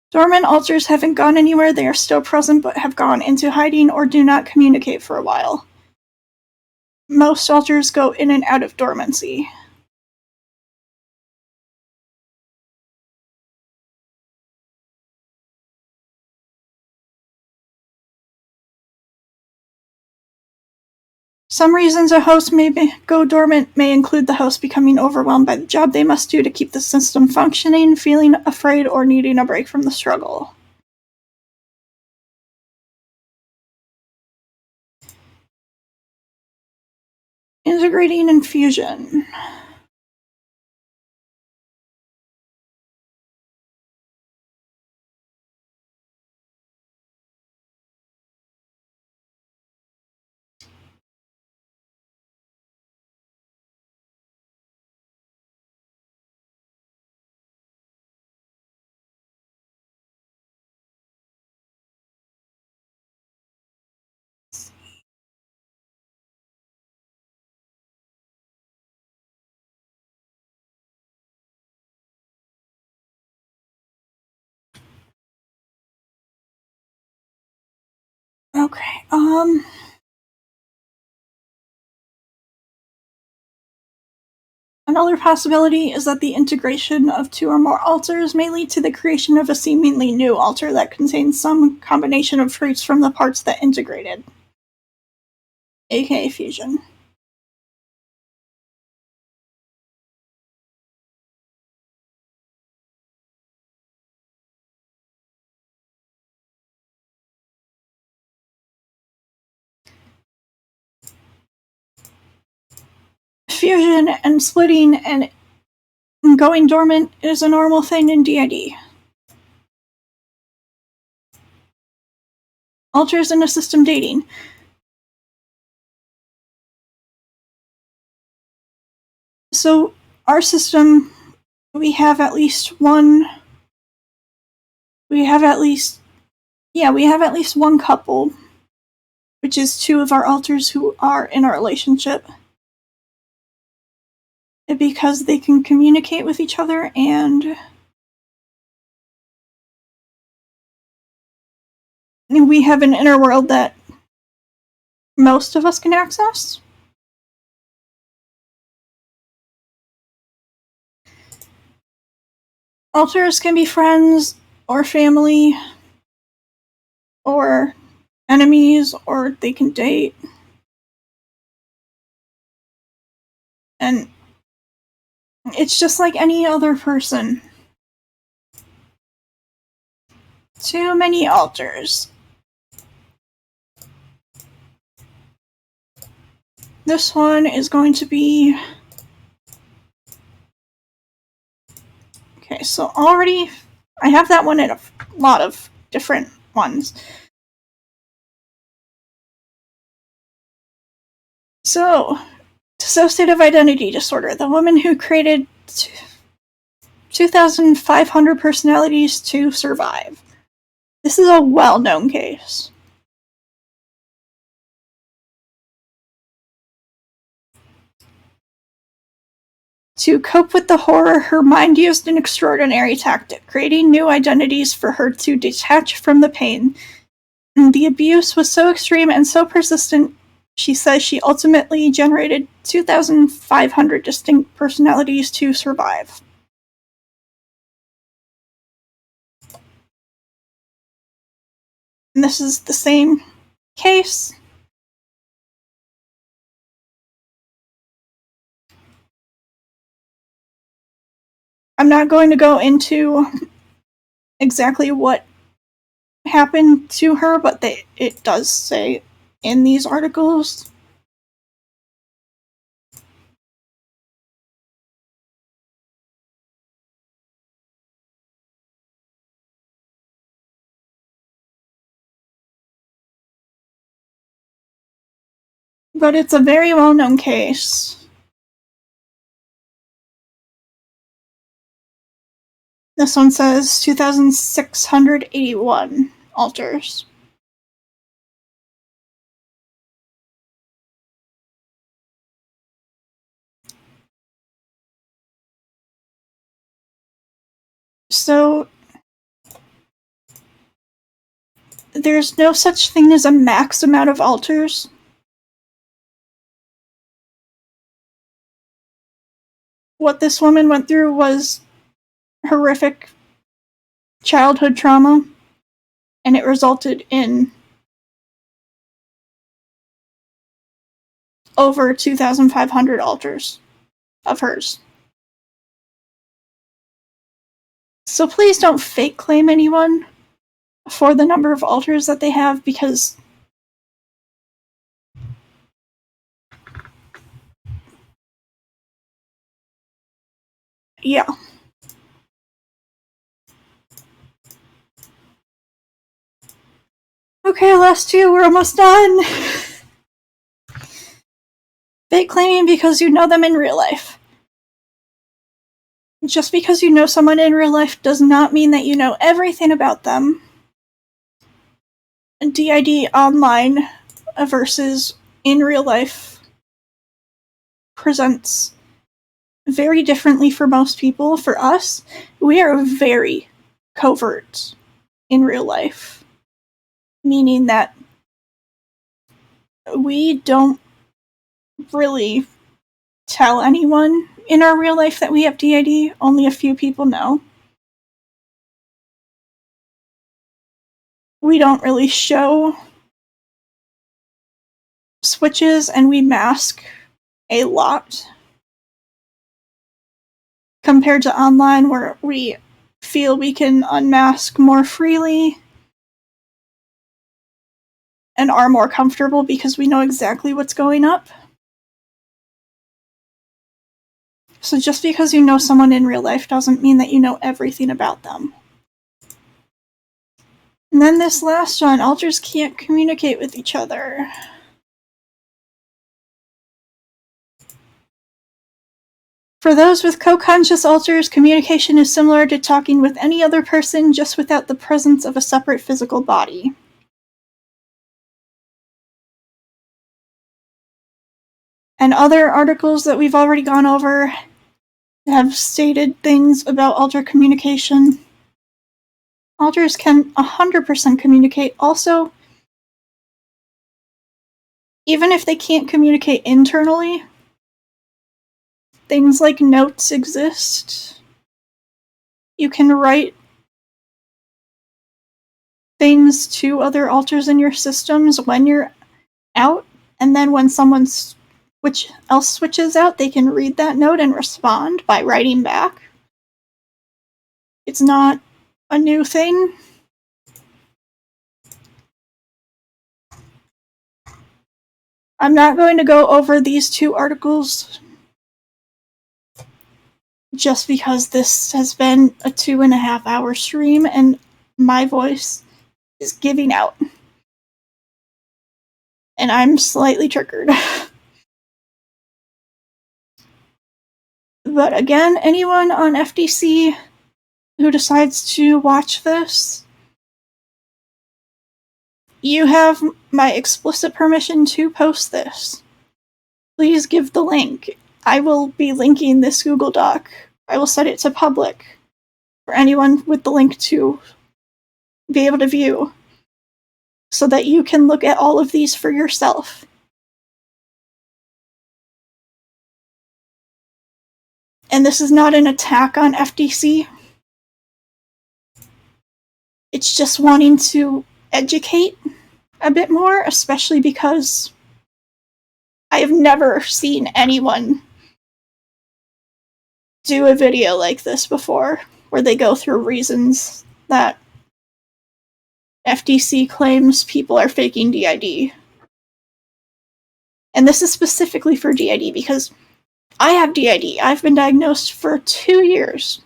Dormant alters haven't gone anywhere, they are still present but have gone into hiding or do not communicate for a while. Most alters go in and out of dormancy. Some reasons a host may go dormant may include the host becoming overwhelmed by the job they must do to keep the system functioning, feeling afraid, or needing a break from the struggle. Integrating and fusion. Okay, another possibility is that the integration of two or more alters may lead to the creation of a seemingly new alter that contains some combination of traits from the parts that integrated, aka fusion. Fusion and splitting and going dormant is a normal thing in DID. Alters in a system dating. So our system, we have at least one couple, which is two of our alters who are in a relationship. Because they can communicate with each other and we have an inner world that most of us can access. Alters can be friends or family or enemies, or they can date. And it's just like any other person. Too many alters. This one is going to be... Okay, so already I have that one in a lot of different ones. So, dissociative identity disorder. The woman who created 2,500 personalities to survive. This is a well-known case. To cope with the horror, her mind used an extraordinary tactic, creating new identities for her to detach from the pain. And the abuse was so extreme and so persistent, she says she ultimately generated 2,500 distinct personalities to survive. And this is the same case. I'm not going to go into exactly what happened to her, but it does say in these articles. But it's a very well-known case. This one says 2,681 altars. So, there's no such thing as a max amount of altars. What this woman went through was horrific childhood trauma, and it resulted in over 2,500 altars of hers. So please don't fake claim anyone for the number of altars that they have, because yeah. Okay, last two, we're almost done. Fake claiming because you know them in real life. Just because you know someone in real life does not mean that you know everything about them. DID online versus in real life presents very differently for most people. For us, we are very covert in real life, meaning that we don't really tell anyone in our real life that we have DID. Only a few people know. We don't really show switches, and we mask a lot compared to online, where we feel we can unmask more freely and are more comfortable because we know exactly what's going up. So just because you know someone in real life doesn't mean that you know everything about them. And then this last one, altars can't communicate with each other. For those with co-conscious altars, communication is similar to talking with any other person, just without the presence of a separate physical body. And other articles that we've already gone over have stated things about altar communication. Altars can 100% communicate. Also, even if they can't communicate internally, things like notes exist. You can write things to other altars in your systems when you're out, and then when someone else switches out, they can read that note and respond by writing back. It's not a new thing. I'm not going to go over these two articles just because this has been a 2.5-hour stream and my voice is giving out. And I'm slightly triggered. But again, anyone on FDC who decides to watch this, you have my explicit permission to post this. Please give the link. I will be linking this Google Doc. I will set it to public for anyone with the link to be able to view, so that you can look at all of these for yourself. And this is not an attack on FDC. It's just wanting to educate a bit more, especially because I have never seen anyone do a video like this before, where they go through reasons that FDC claims people are faking DID. And this is specifically for DID because I have DID. I've been diagnosed for 2 years.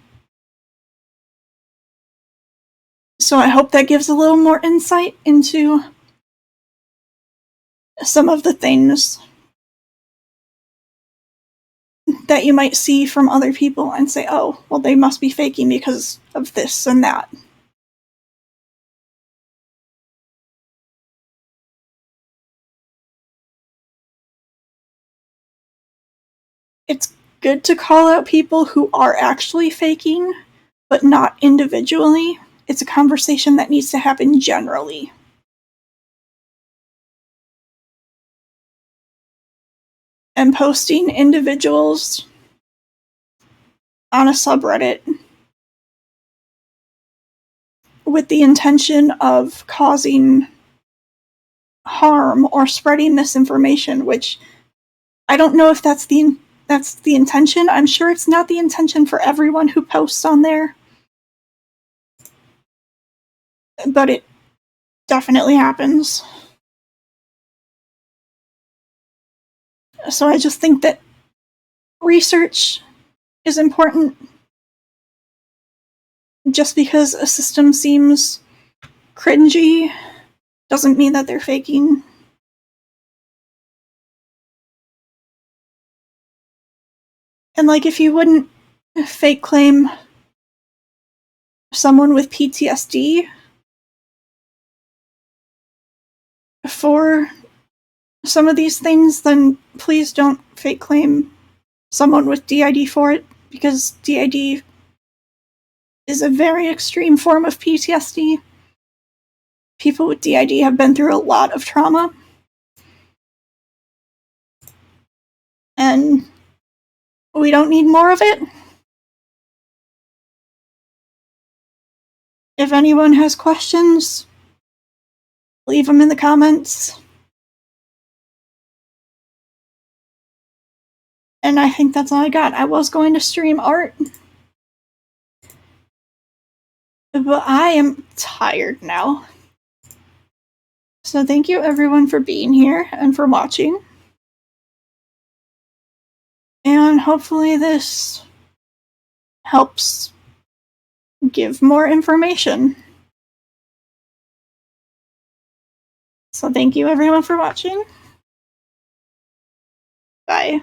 So I hope that gives a little more insight into some of the things that you might see from other people and say, oh, well, they must be faking because of this and that. It's good to call out people who are actually faking, but not individually. It's a conversation that needs to happen generally. And posting individuals on a subreddit with the intention of causing harm or spreading misinformation, which I don't know if that's the intention. I'm sure it's not the intention for everyone who posts on there, but it definitely happens. So I just think that research is important. Just because a system seems cringy doesn't mean that they're faking. And like, if you wouldn't fake claim someone with PTSD for some of these things, then please don't fake claim someone with DID for it, because DID is a very extreme form of PTSD. People with DID have been through a lot of trauma. And we don't need more of it. If anyone has questions, leave them in the comments. And I think that's all I got. I was going to stream art, but I am tired now. So thank you everyone for being here and for watching. And hopefully this helps give more information. So thank you everyone for watching. Bye.